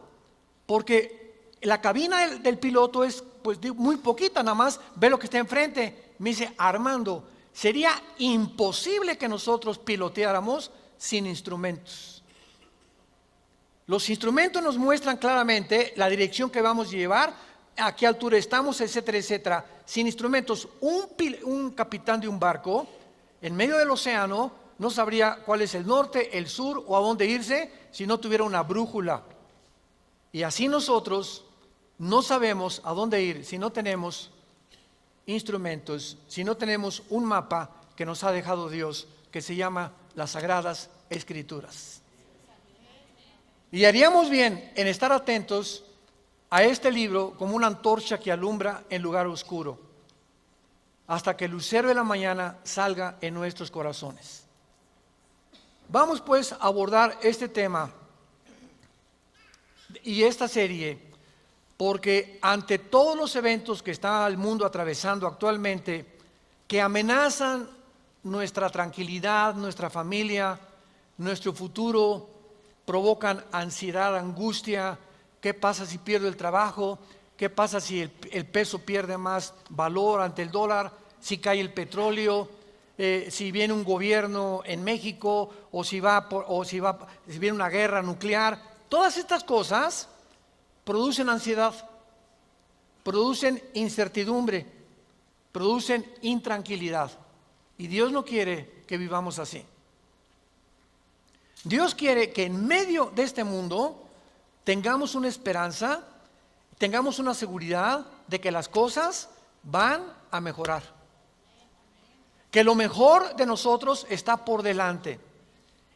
Porque la cabina del piloto es pues muy poquita, nada más ve lo que está enfrente. Me dice: Armando, sería imposible que nosotros piloteáramos sin instrumentos. Los instrumentos nos muestran claramente la dirección que vamos a llevar, a qué altura estamos, etcétera, etcétera. Sin instrumentos, un capitán de un barco en medio del océano no sabría cuál es el norte, el sur o a dónde irse si no tuviera una brújula. Y así nosotros no sabemos a dónde ir si no tenemos instrumentos, si no tenemos un mapa que nos ha dejado Dios, que se llama las Sagradas Escrituras. Y haríamos bien en estar atentos a este libro como una antorcha que alumbra en lugar oscuro, hasta que el lucero de la mañana salga en nuestros corazones. Vamos pues a abordar este tema y esta serie, porque ante todos los eventos que está el mundo atravesando actualmente, que amenazan nuestra tranquilidad, nuestra familia, nuestro futuro, provocan ansiedad, angustia. ¿Qué pasa si pierdo el trabajo? ¿Qué pasa si el peso pierde más valor ante el dólar? Si cae el petróleo, si viene un gobierno en México, o si viene una guerra nuclear. Todas estas cosas producen ansiedad, producen incertidumbre, producen intranquilidad. Y Dios no quiere que vivamos así. Dios quiere que en medio de este mundo tengamos una esperanza, tengamos una seguridad de que las cosas van a mejorar, que lo mejor de nosotros está por delante,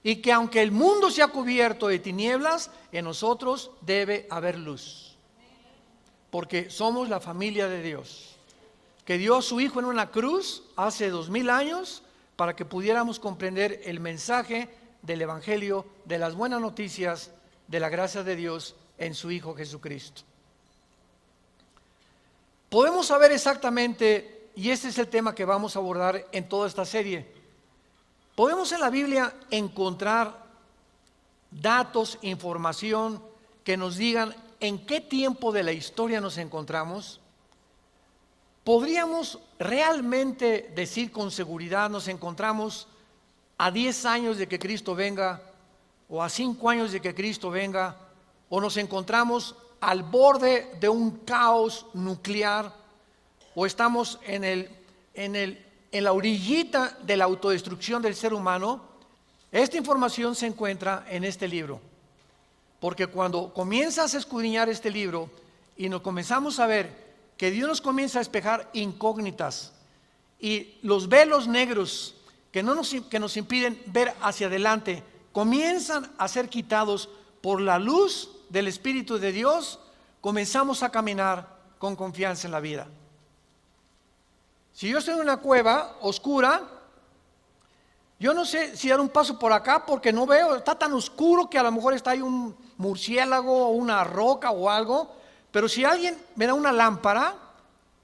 y que aunque el mundo sea cubierto de tinieblas, en nosotros debe haber luz, porque somos la familia de Dios, que dio a su Hijo en una cruz hace 2000 años para que pudiéramos comprender el mensaje del Evangelio, de las buenas noticias de la gracia de Dios en su Hijo Jesucristo. Podemos saber exactamente, y este es el tema que vamos a abordar en toda esta serie, podemos en la Biblia encontrar datos, información que nos digan en qué tiempo de la historia nos encontramos. ¿Podríamos realmente decir con seguridad nos encontramos a 10 años de que Cristo venga, o a 5 años de que Cristo venga, o nos encontramos al borde de un caos nuclear, o estamos en la orillita de la autodestrucción del ser humano? Esta información se encuentra en este libro, porque cuando comienzas a escudriñar este libro y nos comenzamos a ver que Dios nos comienza a despejar incógnitas y los velos negros que nos impiden ver hacia adelante comienzan a ser quitados por la luz del Espíritu de Dios, comenzamos a caminar con confianza en la vida. Si yo estoy en una cueva oscura, yo no sé si dar un paso por acá porque no veo, está tan oscuro que a lo mejor está ahí un murciélago o una roca o algo. Pero si alguien me da una lámpara,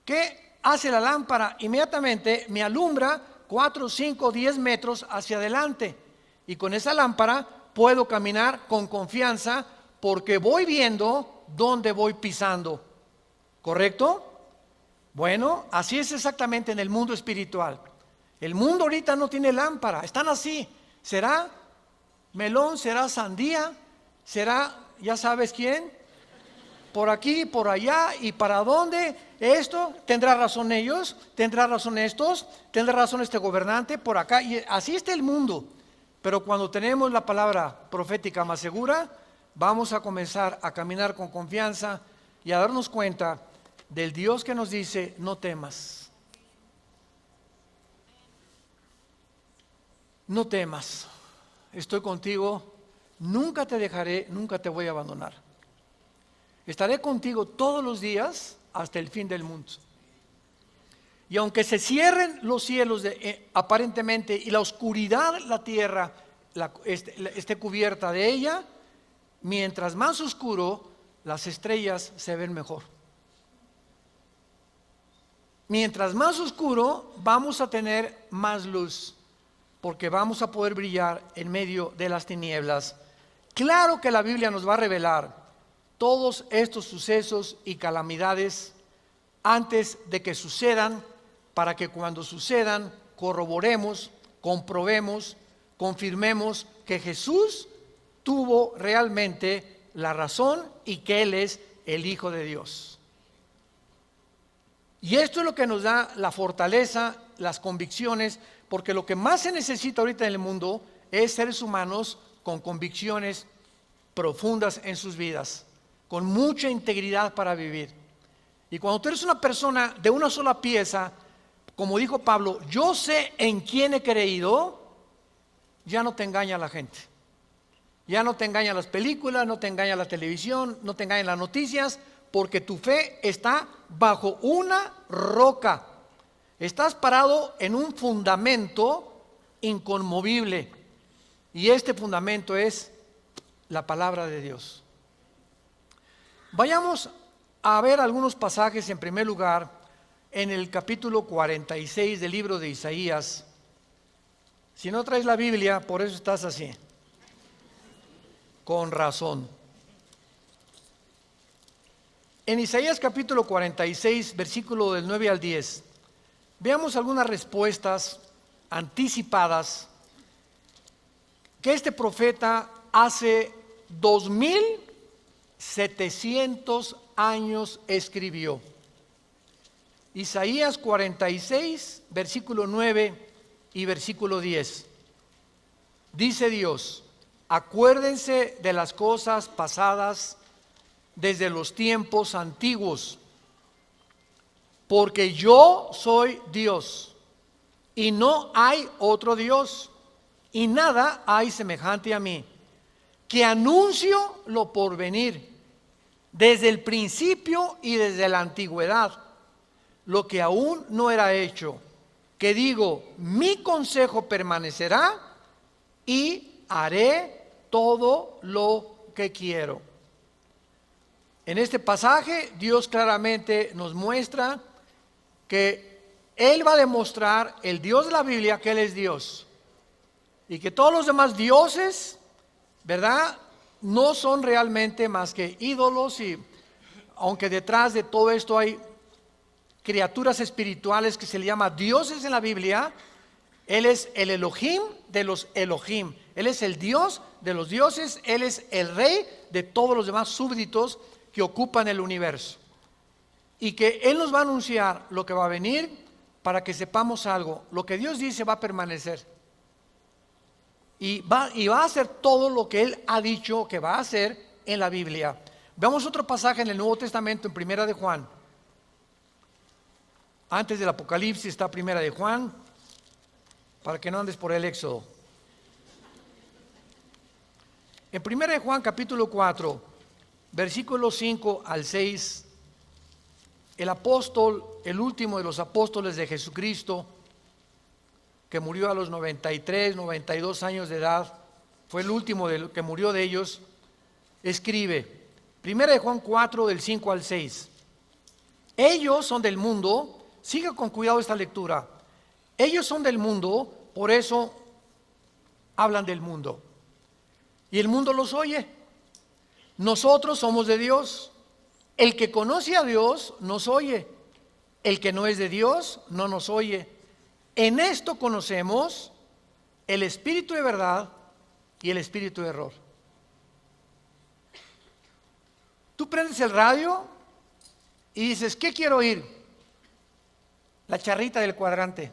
¿qué hace la lámpara? Inmediatamente me alumbra 4, 5, 10 metros hacia adelante, y con esa lámpara puedo caminar con confianza porque voy viendo dónde voy pisando. ¿Correcto? Bueno, así es exactamente en el mundo espiritual. El mundo ahorita no tiene lámpara, están así. ¿Será melón? ¿Será sandía? ¿Será ya sabes quién? Por aquí, por allá, y para dónde. Esto, tendrá razón ellos, tendrá razón estos, tendrá razón este gobernante, por acá, y así está el mundo. Pero cuando tenemos la palabra profética más segura, vamos a comenzar a caminar con confianza y a darnos cuenta del Dios que nos dice: no temas, no temas, estoy contigo, nunca te dejaré, nunca te voy a abandonar. Estaré contigo todos los días hasta el fin del mundo. Y aunque se cierren los cielos aparentemente y la oscuridad, la tierra esté cubierta de ella, mientras más oscuro, las estrellas se ven mejor. Mientras más oscuro, vamos a tener más luz, porque vamos a poder brillar en medio de las tinieblas. Claro que la Biblia nos va a revelar todos estos sucesos y calamidades antes de que sucedan, para que cuando sucedan corroboremos, comprobemos, confirmemos que Jesús tuvo realmente la razón y que Él es el Hijo de Dios. Y esto es lo que nos da la fortaleza, las convicciones, porque lo que más se necesita ahorita en el mundo es seres humanos con convicciones profundas en sus vidas, con mucha integridad para vivir. Y cuando tú eres una persona de una sola pieza, como dijo Pablo, yo sé en quién he creído, ya no te engaña la gente. Ya no te engañan las películas, no te engaña la televisión, no te engañan las noticias, porque tu fe está bajo una roca. Estás parado en un fundamento inconmovible. Y este fundamento es la palabra de Dios. Vayamos a ver algunos pasajes en primer lugar en el capítulo 46 del libro de Isaías. Si no traes la Biblia, por eso estás así. Con razón. En Isaías capítulo 46, versículo del 9 al 10, veamos algunas respuestas anticipadas que este profeta hace 2700 años escribió. Isaías 46, versículo 9 y versículo 10. Dice Dios: acuérdense de las cosas pasadas desde los tiempos antiguos, porque yo soy Dios y no hay otro Dios, y nada hay semejante a mí, que anuncio lo porvenir desde el principio y desde la antigüedad, lo que aún no era hecho, que digo, mi consejo permanecerá y haré todo lo que quiero. En este pasaje Dios claramente nos muestra que Él va a demostrar, el Dios de la Biblia, que Él es Dios, y que todos los demás dioses, ¿verdad?, no son realmente más que ídolos. Y aunque detrás de todo esto hay criaturas espirituales que se le llama dioses en la Biblia, Él es el Elohim de los Elohim. Él es el Dios de los dioses. Él es el rey de todos los demás súbditos que ocupan el universo. Y que Él nos va a anunciar lo que va a venir para que sepamos algo. Lo que Dios dice va a permanecer. Y va a hacer todo lo que Él ha dicho que va a hacer en la Biblia. Veamos otro pasaje en el Nuevo Testamento, en Primera de Juan. Antes del Apocalipsis está Primera de Juan, para que no andes por el Éxodo. En Primera de Juan capítulo 4, versículos 5 al 6, el apóstol, el último de los apóstoles de Jesucristo, que murió a los 93, 92 años de edad, fue el último que murió de ellos, escribe, Primera de Juan 4, del 5 al 6, ellos son del mundo. Siga con cuidado esta lectura. Ellos son del mundo, por eso hablan del mundo. Y el mundo los oye. Nosotros somos de Dios. El que conoce a Dios nos oye. El que no es de Dios no nos oye. En esto conocemos el espíritu de verdad y el espíritu de error. Tú prendes el radio y dices, ¿qué quiero oír? La charrita del cuadrante.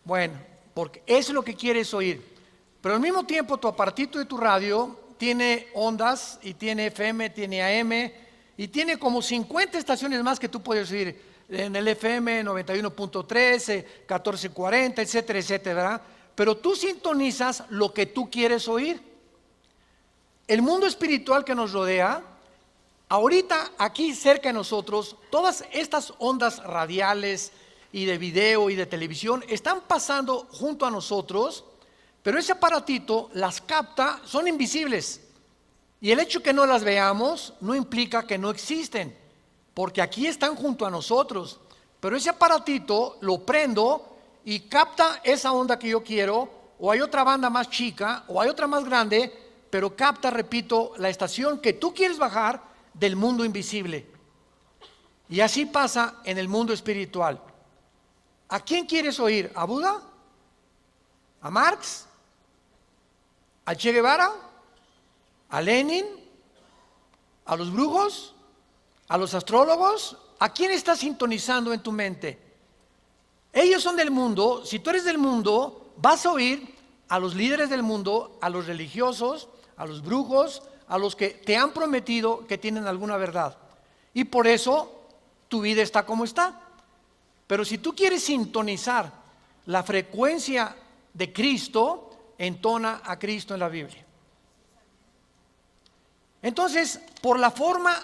Bueno, porque eso es lo que quieres oír. Pero al mismo tiempo tu aparatito de tu radio tiene ondas y tiene FM, tiene AM y tiene como 50 estaciones más que tú puedes oír. En el FM 91.13, 1440, etcétera, etcétera, ¿verdad? Pero tú sintonizas lo que tú quieres oír. el mundo espiritual que nos rodea, ahorita aquí cerca de nosotros, todas estas ondas radiales y de video y de televisión están pasando junto a nosotros, pero ese aparatito las capta, son invisibles. Y el hecho que no las veamos no implica que no existen, porque aquí están junto a nosotros. Pero ese aparatito lo prendo y capta esa onda que yo quiero, o hay otra banda más chica, o hay otra más grande, pero capta, repito, la estación que tú quieres bajar del mundo invisible. Y así pasa en el mundo espiritual. ¿A quién quieres oír? ¿A Buda? ¿A Marx? ¿A Che Guevara? ¿A Lenin? ¿A los brujos? ¿A los astrólogos? ¿A quién estás sintonizando en tu mente? Ellos son del mundo. Si tú eres del mundo, vas a oír a los líderes del mundo, a los religiosos, a los brujos, a los que te han prometido que tienen alguna verdad. Y por eso tu vida está como está. Pero si tú quieres sintonizar la frecuencia de Cristo, entona a Cristo en la Biblia. Entonces, por la forma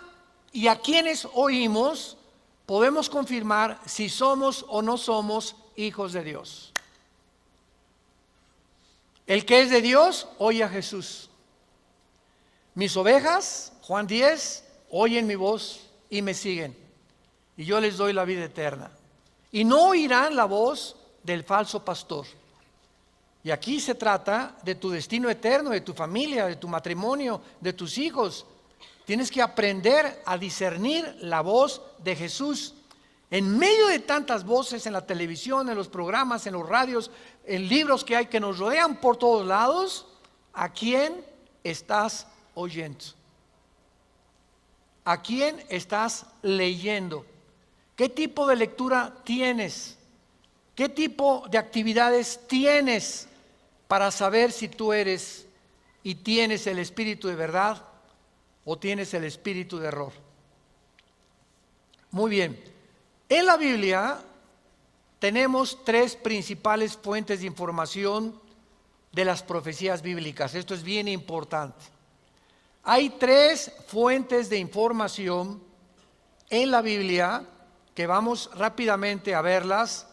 y a quienes oímos, podemos confirmar si somos o no somos hijos de Dios. El que es de Dios, oye a Jesús. Mis ovejas, Juan 10, oyen mi voz y me siguen. Y yo les doy la vida eterna. Y no oirán la voz del falso pastor. Y aquí se trata de tu destino eterno, de tu familia, de tu matrimonio, de tus hijos. Tienes que aprender a discernir la voz de Jesús. En medio de tantas voces en la televisión, en los programas, en los radios, en libros que hay que nos rodean por todos lados, ¿a quién estás oyendo? ¿A quién estás leyendo? ¿Qué tipo de lectura tienes? ¿Qué tipo de actividades tienes para saber si tú eres y tienes el espíritu de verdad o tienes el espíritu de error? Muy bien. En la Biblia tenemos tres principales fuentes de información de las profecías bíblicas. Esto es bien importante. Hay tres fuentes de información en la Biblia que vamos rápidamente a verlas,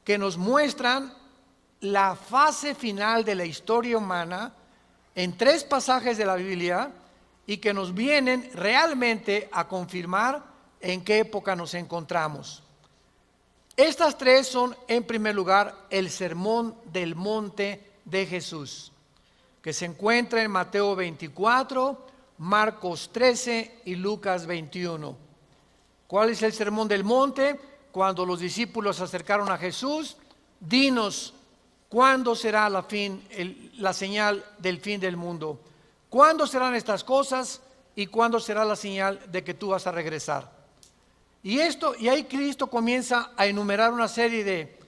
que nos muestran la fase final de la historia humana en tres pasajes de la Biblia y que nos vienen realmente a confirmar en qué época nos encontramos. Estas tres son, en primer lugar, el sermón del monte de Jesús, que se encuentra en Mateo 24, Marcos 13 y Lucas 21. ¿Cuál es el sermón del monte? Cuando los discípulos se acercaron a Jesús, dinos, ¿cuándo será la señal del fin del mundo? ¿Cuándo serán estas cosas y cuándo será la señal de que tú vas a regresar? Y ahí Cristo comienza a enumerar una serie de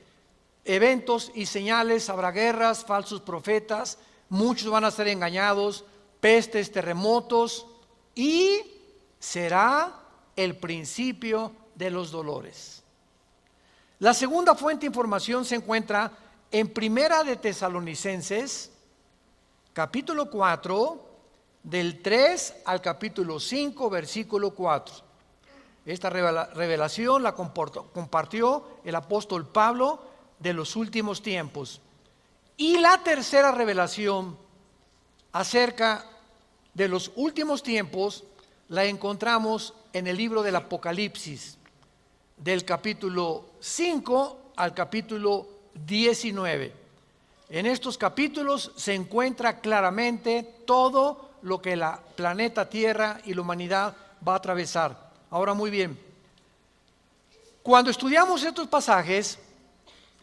eventos y señales. Habrá guerras, falsos profetas, muchos van a ser engañados, pestes, terremotos, y será el principio de los dolores. La segunda fuente de información se encuentra en Primera de Tesalonicenses, capítulo 4, del 3 al capítulo 5, versículo 4. Esta revelación la compartió el apóstol Pablo de los últimos tiempos. Y la tercera revelación acerca de los últimos tiempos la encontramos en el libro del Apocalipsis, del capítulo 5 al capítulo 19. En estos capítulos se encuentra claramente todo lo que la planeta Tierra y la humanidad va a atravesar. Ahora, muy bien, cuando estudiamos estos pasajes,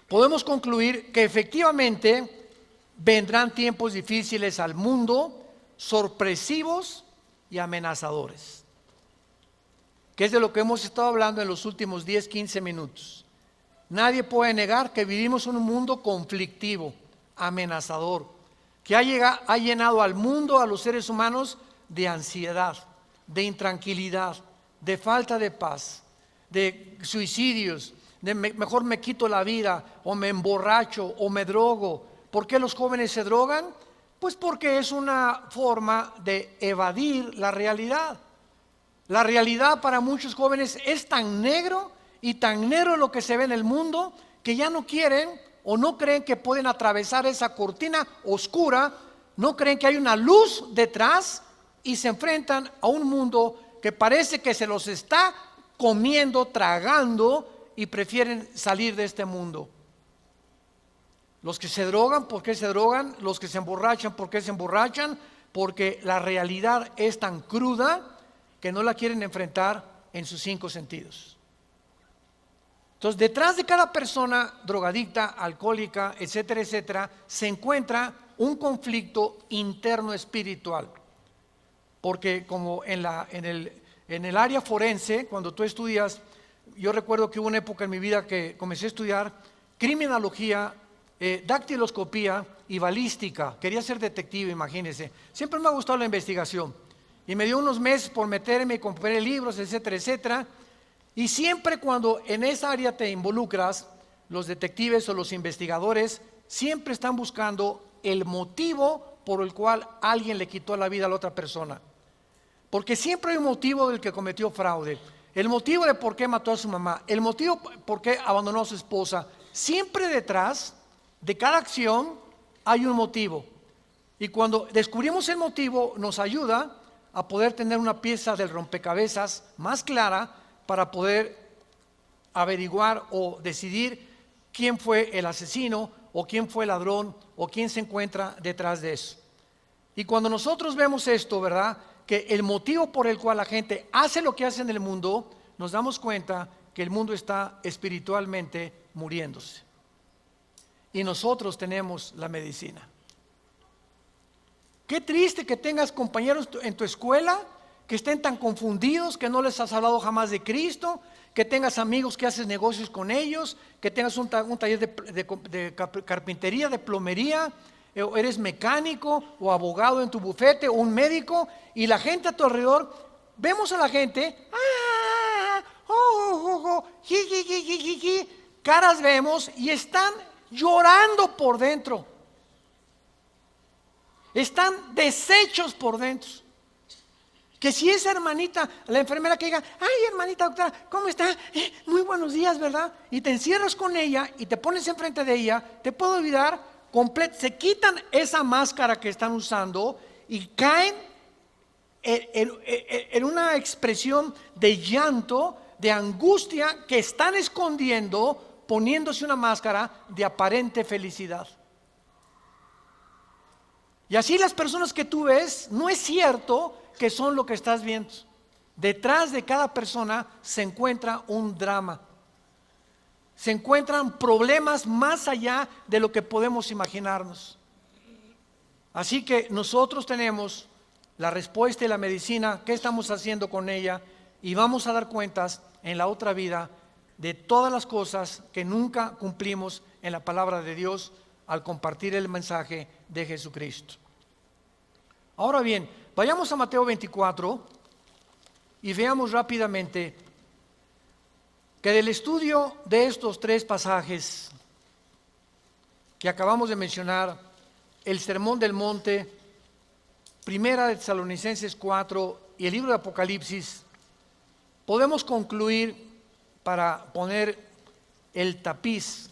podemos concluir que efectivamente vendrán tiempos difíciles al mundo, sorpresivos y amenazadores, que es de lo que hemos estado hablando en los últimos 10, 15 minutos. Nadie puede negar que vivimos en un mundo conflictivo, amenazador, que ha llenado al mundo, a los seres humanos, de ansiedad, de intranquilidad, de falta de paz, de suicidios, de mejor me quito la vida, o me emborracho, o me drogo. ¿Por qué los jóvenes se drogan? Pues porque es una forma de evadir la realidad. La realidad para muchos jóvenes es tan negro y tan negro lo que se ve en el mundo que ya no quieren o no creen que pueden atravesar esa cortina oscura, no creen que hay una luz detrás y se enfrentan a un mundo que parece que se los está comiendo, tragando y prefieren salir de este mundo. Los que se drogan, ¿por qué se drogan? Los que se emborrachan, ¿por qué se emborrachan? Porque la realidad es tan cruda que no la quieren enfrentar en sus 5 sentidos. Entonces, detrás de cada persona drogadicta, alcohólica, etcétera, etcétera, se encuentra un conflicto interno espiritual. Porque como en el área forense, cuando tú estudias, yo recuerdo que hubo una época en mi vida que comencé a estudiar criminología, dactiloscopía y balística. Quería ser detective, imagínense. Siempre me ha gustado la investigación. Y me dio unos meses por meterme y compré libros, etcétera, etcétera. Y siempre cuando en esa área te involucras, los detectives o los investigadores siempre están buscando el motivo por el cual alguien le quitó la vida a la otra persona. Porque siempre hay un motivo del que cometió fraude. El motivo de por qué mató a su mamá. El motivo por qué abandonó a su esposa. Siempre detrás de cada acción hay un motivo. Y cuando descubrimos el motivo nos ayuda a poder tener una pieza del rompecabezas más clara para poder averiguar o decidir quién fue el asesino o quién fue el ladrón o quién se encuentra detrás de eso. Y cuando nosotros vemos esto, ¿verdad? Que el motivo por el cual la gente hace lo que hace en el mundo, nos damos cuenta que el mundo está espiritualmente muriéndose. Y nosotros tenemos la medicina. Qué triste que tengas compañeros en tu escuela que estén tan confundidos, que no les has hablado jamás de Cristo, que tengas amigos que haces negocios con ellos, que tengas un taller de carpintería, de plomería, o eres mecánico o abogado en tu bufete o un médico, y la gente a tu alrededor, vemos a la gente, caras vemos y están llorando por dentro. Están deshechos por dentro. Que si esa hermanita, la enfermera que diga, ay hermanita doctora, ¿cómo está? Muy buenos días, ¿verdad? Y te encierras con ella y te pones enfrente de ella, te puedo olvidar, se quitan esa máscara que están usando y caen en una expresión de llanto, de angustia que están escondiendo, poniéndose una máscara de aparente felicidad. Y así las personas que tú ves, no es cierto que son lo que estás viendo. Detrás de cada persona se encuentra un drama. Se encuentran problemas más allá de lo que podemos imaginarnos. Así que nosotros tenemos la respuesta y la medicina, ¿qué estamos haciendo con ella? Y vamos a dar cuentas en la otra vida de todas las cosas que nunca cumplimos en la palabra de Dios al compartir el mensaje de Jesucristo. Ahora bien, vayamos a Mateo 24 y veamos rápidamente que del estudio de estos 3 pasajes que acabamos de mencionar, el Sermón del Monte, Primera de Tesalonicenses 4 y el libro de Apocalipsis, podemos concluir, para poner el tapiz,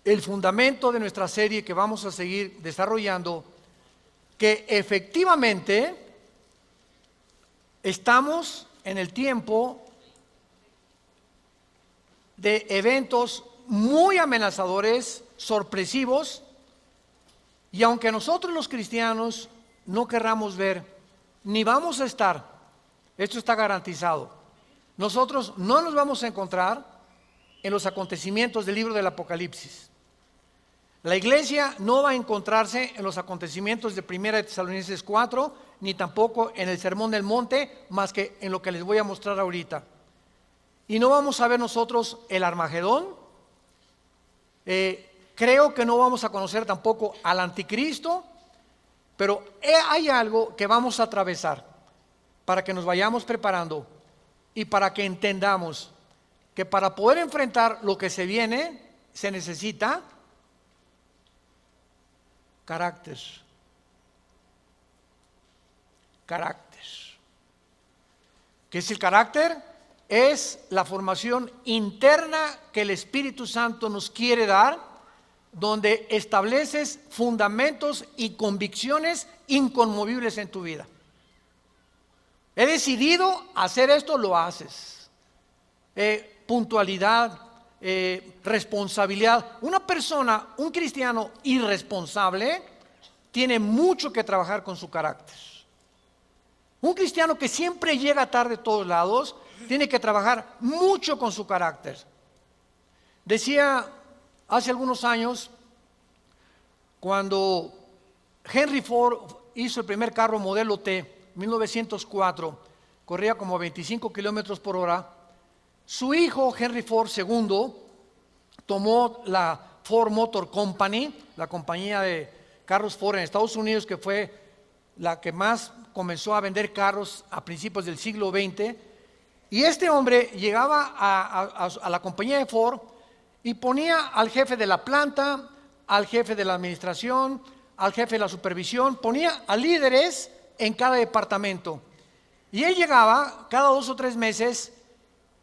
el fundamento de nuestra serie que vamos a seguir desarrollando, que efectivamente estamos en el tiempo de eventos muy amenazadores, sorpresivos, y aunque nosotros los cristianos no querramos ver, ni vamos a estar, esto está garantizado, nosotros no nos vamos a encontrar en los acontecimientos del libro del Apocalipsis. La iglesia no va a encontrarse en los acontecimientos de Primera de Tesalonicenses 4, ni tampoco en el Sermón del Monte, más que en lo que les voy a mostrar ahorita. Y no vamos a ver nosotros el Armagedón. Creo que no vamos a conocer tampoco al Anticristo, pero hay algo que vamos a atravesar para que nos vayamos preparando y para que entendamos que para poder enfrentar lo que se viene se necesita carácter. Carácter. ¿Qué es el carácter? Es la formación interna que el Espíritu Santo nos quiere dar, donde estableces fundamentos y convicciones inconmovibles en tu vida. He decidido hacer esto, lo haces. Puntualidad, responsabilidad. Una persona, un cristiano irresponsable, tiene mucho que trabajar con su carácter. Un cristiano que siempre llega tarde a todos lados, tiene que trabajar mucho con su carácter. Decía hace algunos años, cuando Henry Ford hizo el primer carro modelo T, 1904, corría como 25 kilómetros por hora. Su hijo Henry Ford II tomó la Ford Motor Company, la compañía de carros Ford en Estados Unidos, que fue la que más comenzó a vender carros a principios del siglo XX. Y este hombre llegaba a la compañía de Ford y ponía al jefe de la planta, al jefe de la administración, al jefe de la supervisión, ponía a líderes en cada departamento. Y él llegaba cada 2 o 3 meses,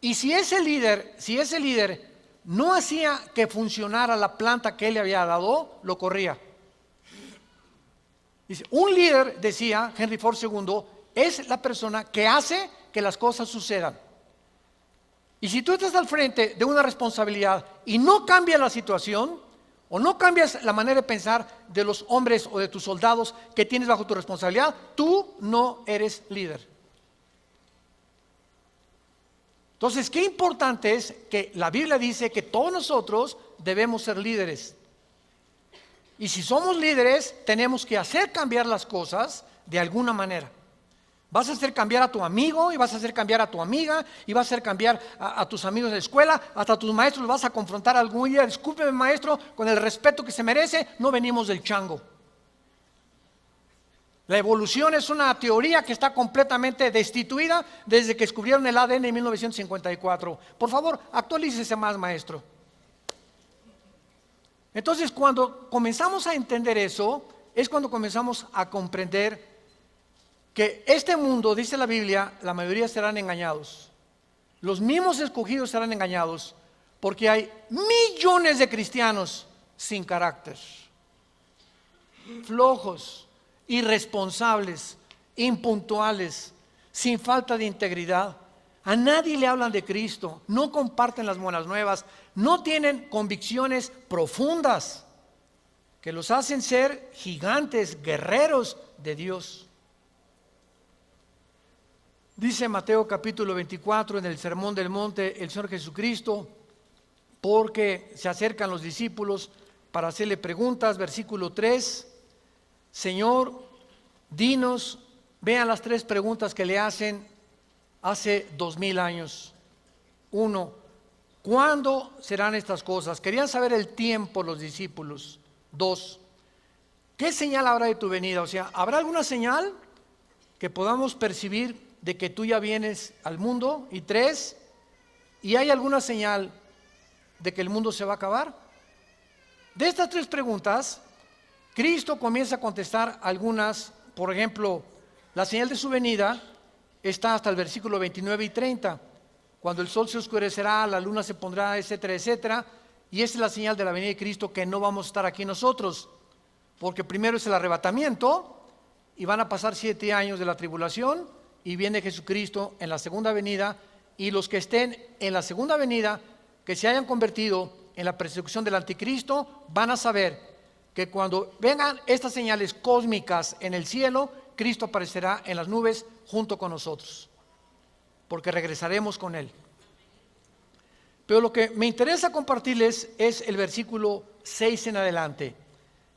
y si ese líder no hacía que funcionara la planta que él le había dado, lo corría. Dice, un líder, decía Henry Ford II, es la persona que hace que las cosas sucedan. Y si tú estás al frente de una responsabilidad y no cambias la situación, o no cambias la manera de pensar de los hombres o de tus soldados que tienes bajo tu responsabilidad, tú no eres líder. Entonces, qué importante es que la Biblia dice que todos nosotros debemos ser líderes. Y si somos líderes, tenemos que hacer cambiar las cosas de alguna manera. Vas a hacer cambiar a tu amigo, y vas a hacer cambiar a tu amiga, y vas a hacer cambiar a tus amigos de la escuela, hasta a tus maestros los vas a confrontar algún día. Discúlpeme, maestro, con el respeto que se merece, no venimos del chango. La evolución es una teoría que está completamente destituida desde que descubrieron el ADN en 1954. Por favor, actualícese más, maestro. Entonces, cuando comenzamos a entender eso, es cuando comenzamos a comprender que este mundo, dice la Biblia, la mayoría serán engañados. Los mismos escogidos serán engañados, porque hay millones de cristianos sin carácter, flojos, irresponsables, impuntuales, sin falta de integridad. A nadie le hablan de Cristo, no comparten las buenas nuevas, no tienen convicciones profundas que los hacen ser gigantes, guerreros de Dios. Dice Mateo capítulo 24 en el Sermón del Monte el Señor Jesucristo, porque se acercan los discípulos para hacerle preguntas, versículo 3, Señor, dinos, vean las 3 preguntas que le hacen hace 2000 años. 1, ¿cuándo serán estas cosas? Querían saber el tiempo los discípulos. 2, ¿qué señal habrá de tu venida? O sea, ¿habrá alguna señal que podamos percibir de que tú ya vienes al mundo? Y 3, ¿y hay alguna señal de que el mundo se va a acabar? De estas 3 preguntas, Cristo comienza a contestar algunas. Por ejemplo, la señal de su venida está hasta el versículo 29 y 30, cuando el sol se oscurecerá, la luna se pondrá, etcétera, etcétera. Y esa es la señal de la venida de Cristo, que no vamos a estar aquí nosotros, porque primero es el arrebatamiento y van a pasar 7 años de la tribulación, y viene Jesucristo en la segunda venida, y los que estén en la segunda venida, que se hayan convertido en la persecución del anticristo, van a saber que cuando vengan estas señales cósmicas en el cielo, Cristo aparecerá en las nubes junto con nosotros, porque regresaremos con Él. Pero lo que me interesa compartirles es el versículo 6 en adelante,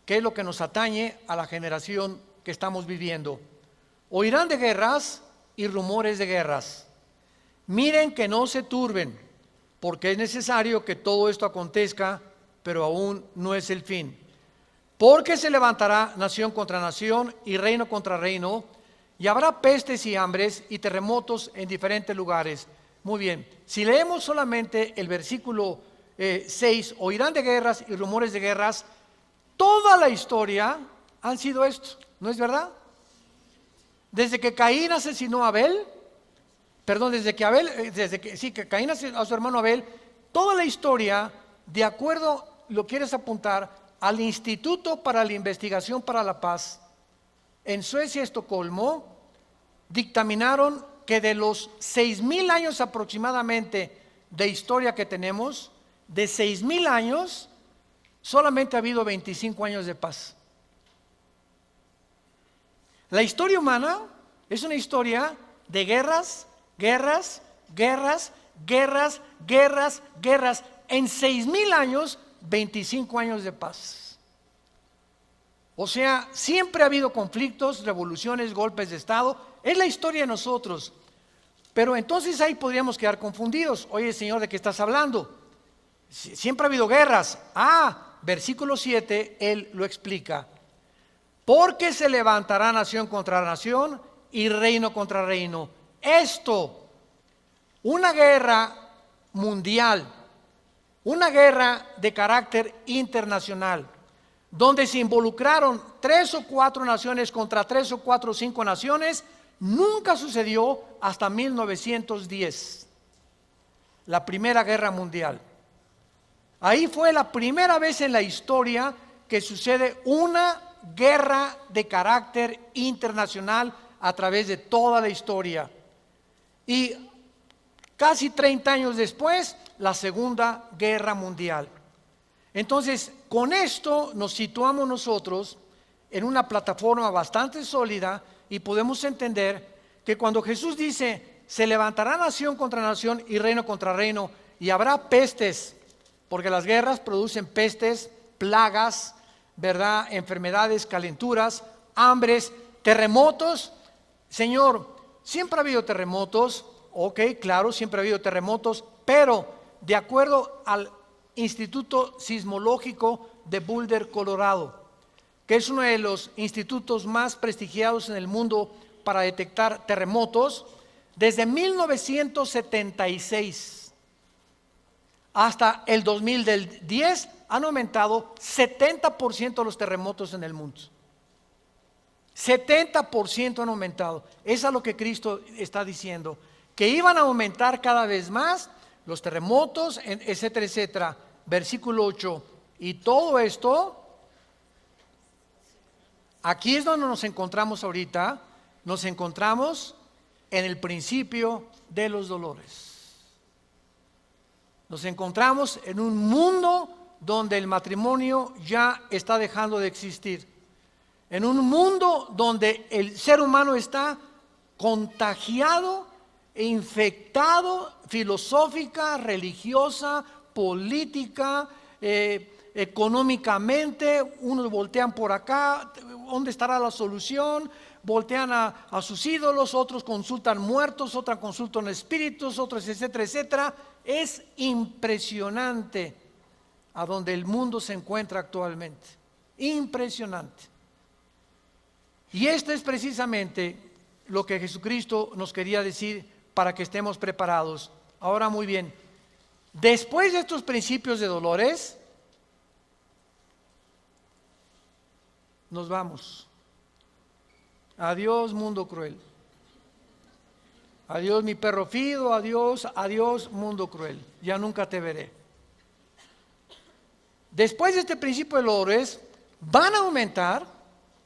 que es lo que nos atañe a la generación que estamos viviendo. Oirán de guerras y rumores de guerras. Miren que no se turben, porque es necesario que todo esto acontezca, pero aún no es el fin. Porque se levantará nación contra nación y reino contra reino, y habrá pestes y hambres y terremotos en diferentes lugares. Muy bien, si leemos solamente el versículo 6, oirán de guerras y rumores de guerras, toda la historia han sido estos, ¿no es verdad? Desde que Caín asesinó a Abel, perdón, que Caín asesinó a su hermano Abel, toda la historia, de acuerdo, lo quieres apuntar, al Instituto para la Investigación para la Paz, en Suecia, Estocolmo, dictaminaron que de los 6,000 años aproximadamente de historia que tenemos, de 6,000 años, solamente ha habido 25 años de paz. La historia humana es una historia de guerras, guerras, guerras, guerras, guerras, guerras. En 6,000 años, 25 años de paz. O sea, siempre ha habido conflictos, revoluciones, golpes de Estado. Es la historia de nosotros. Pero entonces ahí podríamos quedar confundidos. Oye, Señor, ¿de qué estás hablando? Siempre ha habido guerras. Versículo 7, Él lo explica. Porque se levantará nación contra nación y reino contra reino. Esto, una guerra mundial, una guerra de carácter internacional, donde se involucraron 3 o 4 naciones contra 3 o 4 o 5 naciones, nunca sucedió hasta 1910, la Primera Guerra Mundial. Ahí fue la primera vez en la historia que sucede una guerra de carácter internacional a través de toda la historia. Y casi 30 años después, la Segunda Guerra Mundial. Entonces, con esto nos situamos nosotros en una plataforma bastante sólida y podemos entender que cuando Jesús dice, se levantará nación contra nación y reino contra reino, y habrá pestes, porque las guerras producen pestes, plagas, ¿verdad? Enfermedades, calenturas, hambres, terremotos. Señor, siempre ha habido terremotos, ok, claro, siempre ha habido terremotos, pero de acuerdo al Instituto Sismológico de Boulder, Colorado, que es uno de los institutos más prestigiados en el mundo para detectar terremotos, desde 1976 hasta el 2010 han aumentado 70% los terremotos en el mundo. 70% han aumentado. Eso es lo que Cristo está diciendo, que iban a aumentar cada vez más los terremotos, etcétera, etcétera. Versículo 8. Y todo esto, aquí es donde nos encontramos ahorita. Nos encontramos en el principio de los dolores. Nos encontramos en un mundo donde el matrimonio ya está dejando de existir. En un mundo donde el ser humano está contagiado e infectado filosófica, religiosa, política, económicamente. Unos voltean por acá, ¿dónde estará la solución? Voltean a sus ídolos, otros consultan muertos, otros consultan espíritus, otros etcétera, etcétera. Es impresionante a donde el mundo se encuentra actualmente. Impresionante. Y esto es precisamente lo que Jesucristo nos quería decir para que estemos preparados. Ahora muy bien, después de estos principios de dolores, nos vamos. Adiós, mundo cruel. Adiós, mi perro fido. Adiós, adiós, mundo cruel. Ya nunca te veré. Después de este principio de dolores, van a aumentar,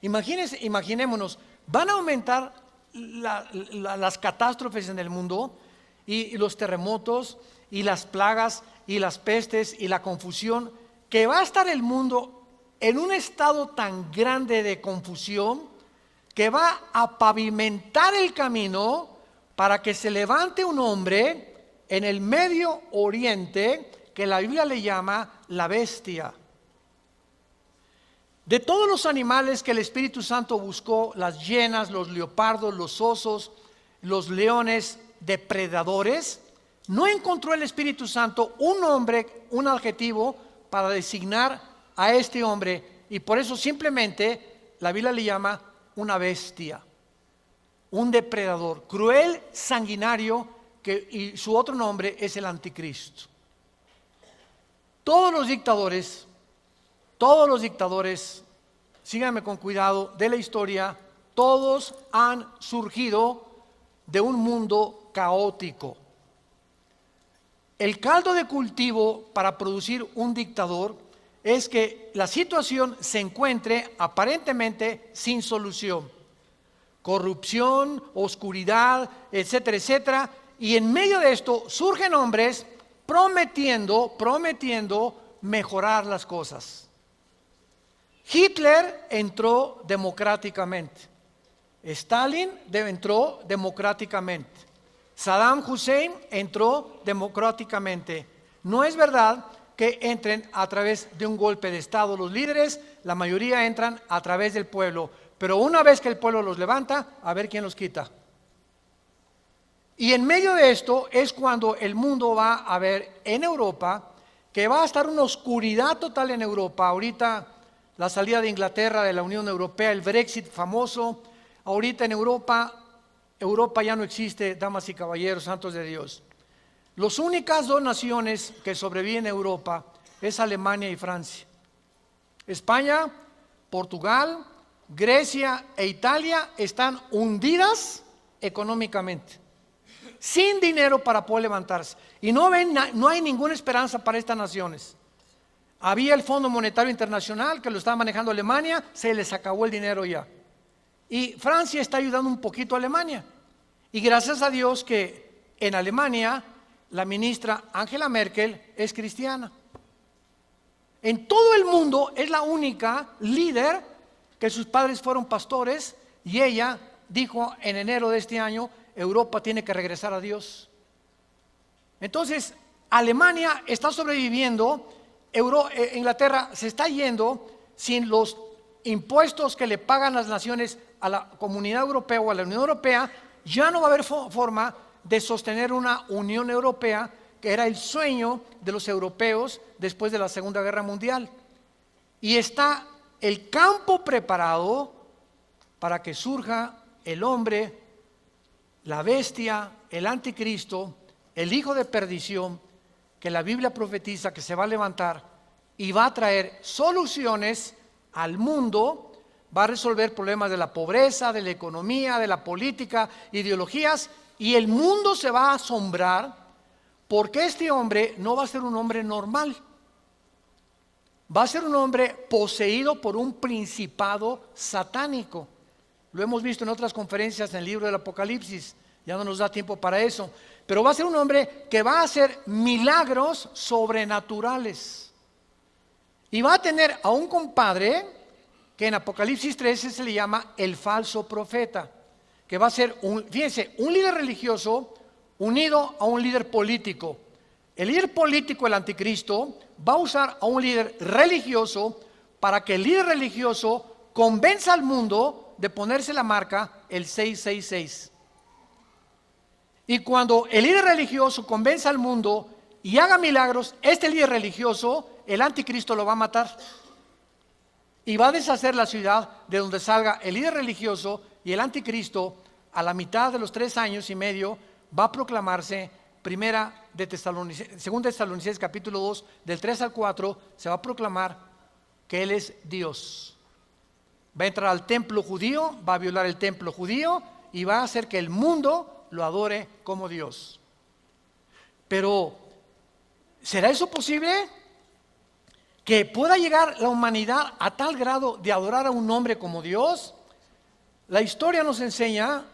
imaginémonos, van a aumentar las catástrofes en el mundo y los terremotos y las plagas y las pestes y la confusión, que va a estar el mundo en un estado tan grande de confusión que va a pavimentar el camino para que se levante un hombre en el Medio Oriente que la Biblia le llama la bestia. De todos los animales que el Espíritu Santo buscó, las hienas, los leopardos, los osos, los leones, depredadores, no encontró el Espíritu Santo un nombre, un adjetivo para designar a este hombre, y por eso simplemente la Biblia le llama una bestia, un depredador, cruel, sanguinario, y su otro nombre es el anticristo. Todos los dictadores síganme con cuidado, de la historia, todos han surgido de un mundo caótico. El caldo de cultivo para producir un dictador es que la situación se encuentre aparentemente sin solución. Corrupción, oscuridad, etcétera, etcétera. Y en medio de esto surgen hombres prometiendo mejorar las cosas. Hitler entró democráticamente. Stalin entró democráticamente. Saddam Hussein entró democráticamente. No es verdad que entren a través de un golpe de Estado los líderes, la mayoría entran a través del pueblo, pero una vez que el pueblo los levanta, a ver quién los quita. Y en medio de esto es cuando el mundo va a ver en Europa que va a estar una oscuridad total en Europa. Ahorita la salida de Inglaterra de la Unión Europea, el Brexit famoso. Ahorita en Europa ya no existe, damas y caballeros, santos de Dios. Las únicas dos naciones que sobreviven en Europa es Alemania y Francia. España, Portugal, Grecia e Italia están hundidas económicamente, sin dinero para poder levantarse. Y no hay ninguna esperanza para estas naciones. Había el Fondo Monetario Internacional que lo estaba manejando Alemania, se les acabó el dinero ya. Y Francia está ayudando un poquito a Alemania. Y gracias a Dios que en Alemania la ministra Angela Merkel es cristiana. En todo el mundo es la única líder que sus padres fueron pastores y ella dijo en enero de este año, Europa tiene que regresar a Dios. Entonces, Alemania está sobreviviendo, Inglaterra se está yendo sin los impuestos que le pagan las naciones a la Comunidad Europea o a la Unión Europea. Ya no va a haber forma de sostener una Unión Europea, que era el sueño de los europeos después de la Segunda Guerra Mundial. Y está el campo preparado para que surja el hombre, la bestia, el anticristo, el hijo de perdición, que la Biblia profetiza que se va a levantar y va a traer soluciones al mundo, va a resolver problemas de la pobreza, de la economía, de la política, ideologías, y el mundo se va a asombrar porque este hombre no va a ser un hombre normal. Va a ser un hombre poseído por un principado satánico. Lo hemos visto en otras conferencias en el libro del Apocalipsis, ya no nos da tiempo para eso. Pero va a ser un hombre que va a hacer milagros sobrenaturales. Y va a tener a un compadre que en Apocalipsis 13 se le llama el falso profeta, que va a ser, fíjense, un líder religioso unido a un líder político. El líder político, el anticristo, va a usar a un líder religioso para que el líder religioso convenza al mundo de ponerse la marca el 666. Y cuando el líder religioso convenza al mundo y haga milagros, este líder religioso, el anticristo lo va a matar. Y va a deshacer la ciudad de donde salga el líder religioso, y el anticristo a la mitad de los 3 años y medio va a proclamarse. Segunda Tesalonicenses capítulo 2, del 3 al 4, se va a proclamar que Él es Dios. Va a entrar al templo judío, va a violar el templo judío y va a hacer que el mundo lo adore como Dios. Pero, ¿será eso posible? Que pueda llegar la humanidad a tal grado de adorar a un hombre como Dios. La historia nos enseña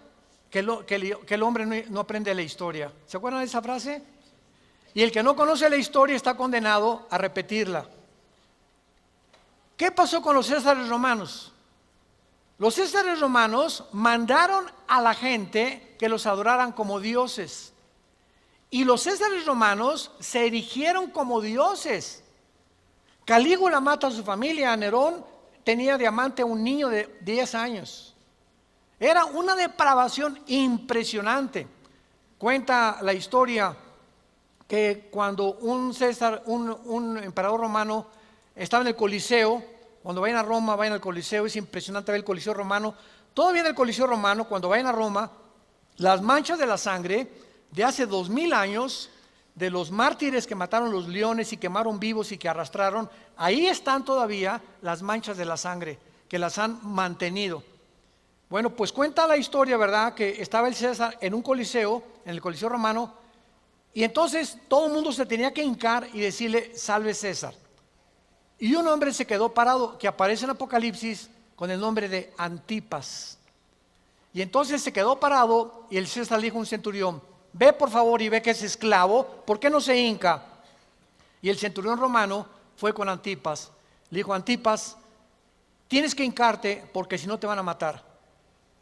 que el hombre no aprende la historia. ¿Se acuerdan de esa frase? Y el que no conoce la historia está condenado a repetirla. ¿Qué pasó con los césares romanos? Los césares romanos mandaron a la gente que los adoraran como dioses. Y los césares romanos se erigieron como dioses. Calígula mata a su familia. Nerón tenía de amante a un niño de 10 años. Era una depravación impresionante. Cuenta la historia que cuando un emperador romano estaba en el Coliseo, cuando vayan a Roma, vayan al Coliseo, es impresionante ver el Coliseo romano. Todavía en el Coliseo romano, cuando vayan a Roma, las manchas de la sangre de hace 2000 años, de los mártires que mataron los leones y quemaron vivos y que arrastraron, ahí están todavía las manchas de la sangre que las han mantenido. Bueno, pues cuenta la historia, ¿verdad? Que estaba el César en un coliseo, en el Coliseo Romano, y entonces todo el mundo se tenía que hincar y decirle, salve César. Y un hombre se quedó parado, que aparece en Apocalipsis con el nombre de Antipas. Y entonces se quedó parado y el César le dijo a un centurión, ve por favor y ve que es esclavo, ¿por qué no se hinca? Y el centurión romano fue con Antipas, le dijo, Antipas, tienes que hincarte porque si no te van a matar.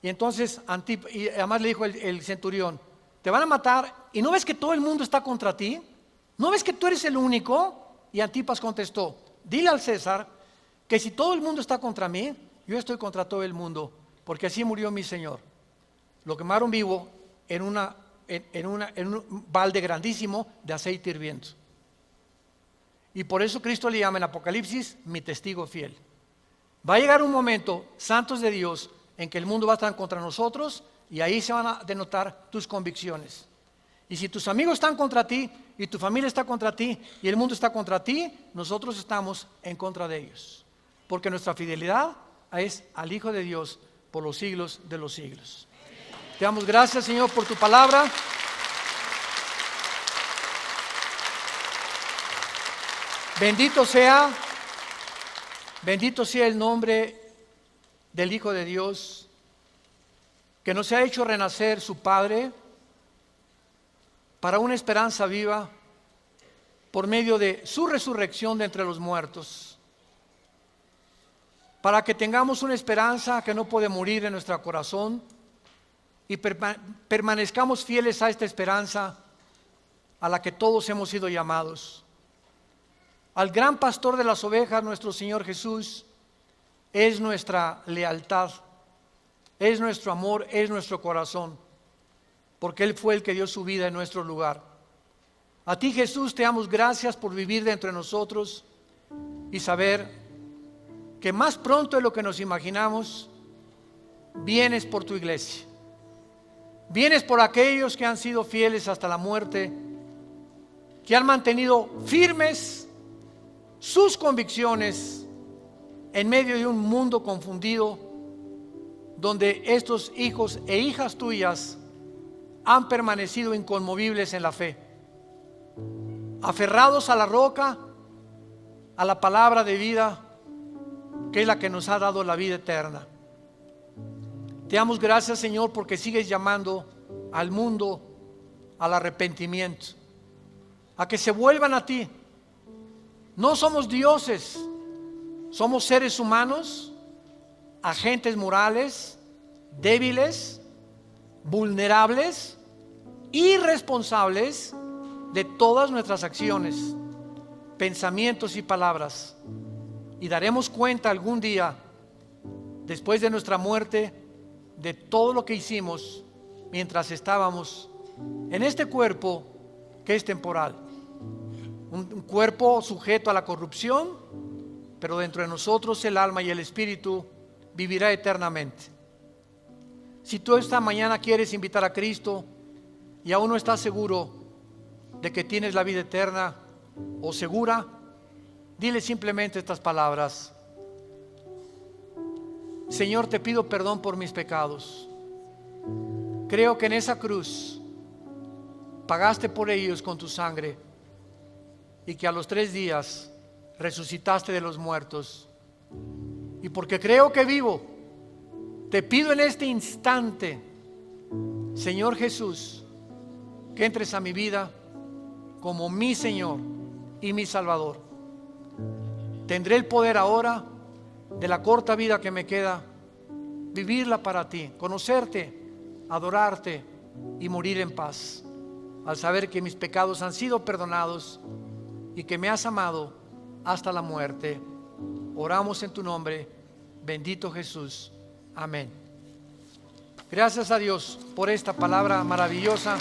Y entonces y además le dijo el centurión, te van a matar y ¿no ves que todo el mundo está contra ti? ¿No ves que tú eres el único? Y Antipas contestó, dile al César que si todo el mundo está contra mí, yo estoy contra todo el mundo, porque así murió mi Señor. Lo quemaron vivo en un balde grandísimo de aceite hirviendo. Y por eso Cristo le llama en Apocalipsis mi testigo fiel. Va a llegar un momento, santos de Dios, en que el mundo va a estar contra nosotros y ahí se van a denotar tus convicciones. Y si tus amigos están contra ti y tu familia está contra ti y el mundo está contra ti, nosotros estamos en contra de ellos. Porque nuestra fidelidad es al Hijo de Dios por los siglos de los siglos. Te damos gracias, Señor, por tu palabra. Bendito sea el nombre del Hijo de Dios, que nos ha hecho renacer su Padre para una esperanza viva por medio de su resurrección de entre los muertos, para que tengamos una esperanza que no puede morir en nuestro corazón y permanezcamos fieles a esta esperanza a la que todos hemos sido llamados. Al gran pastor de las ovejas, nuestro Señor Jesús, es nuestra lealtad, es nuestro amor, es nuestro corazón, porque Él fue el que dio su vida en nuestro lugar. A ti, Jesús, te damos gracias por vivir dentro de nosotros y saber que más pronto de lo que nos imaginamos, vienes por tu iglesia. Vienes por aquellos que han sido fieles hasta la muerte, que han mantenido firmes sus convicciones en medio de un mundo confundido, donde estos hijos e hijas tuyas han permanecido inconmovibles en la fe, aferrados a la roca, a la palabra de vida, que es la que nos ha dado la vida eterna. Te damos gracias, Señor, porque sigues llamando al mundo al arrepentimiento, a que se vuelvan a ti. No somos dioses, somos seres humanos, agentes morales, débiles, vulnerables, irresponsables de todas nuestras acciones, pensamientos y palabras. Y daremos cuenta algún día, después de nuestra muerte, de todo lo que hicimos mientras estábamos en este cuerpo que es temporal. Un cuerpo sujeto a la corrupción, pero dentro de nosotros el alma y el espíritu vivirá eternamente. Si tú esta mañana quieres invitar a Cristo y aún no estás seguro de que tienes la vida eterna o segura, dile simplemente estas palabras: Señor, te pido perdón por mis pecados. Creo que en esa cruz pagaste por ellos con tu sangre y que a los 3 días resucitaste de los muertos. Y porque creo que vivo, te pido en este instante, Señor Jesús, que entres a mi vida como mi Señor y mi Salvador. Tendré el poder ahora, de la corta vida que me queda, vivirla para ti, conocerte, adorarte y morir en paz, al saber que mis pecados han sido perdonados y que me has amado hasta la muerte. Oramos en tu nombre, bendito Jesús. Amén. Gracias a Dios por esta palabra maravillosa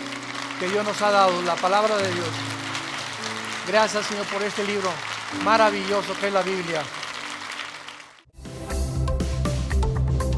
que Dios nos ha dado, la palabra de Dios. Gracias, Señor, por este libro maravilloso que es la Biblia.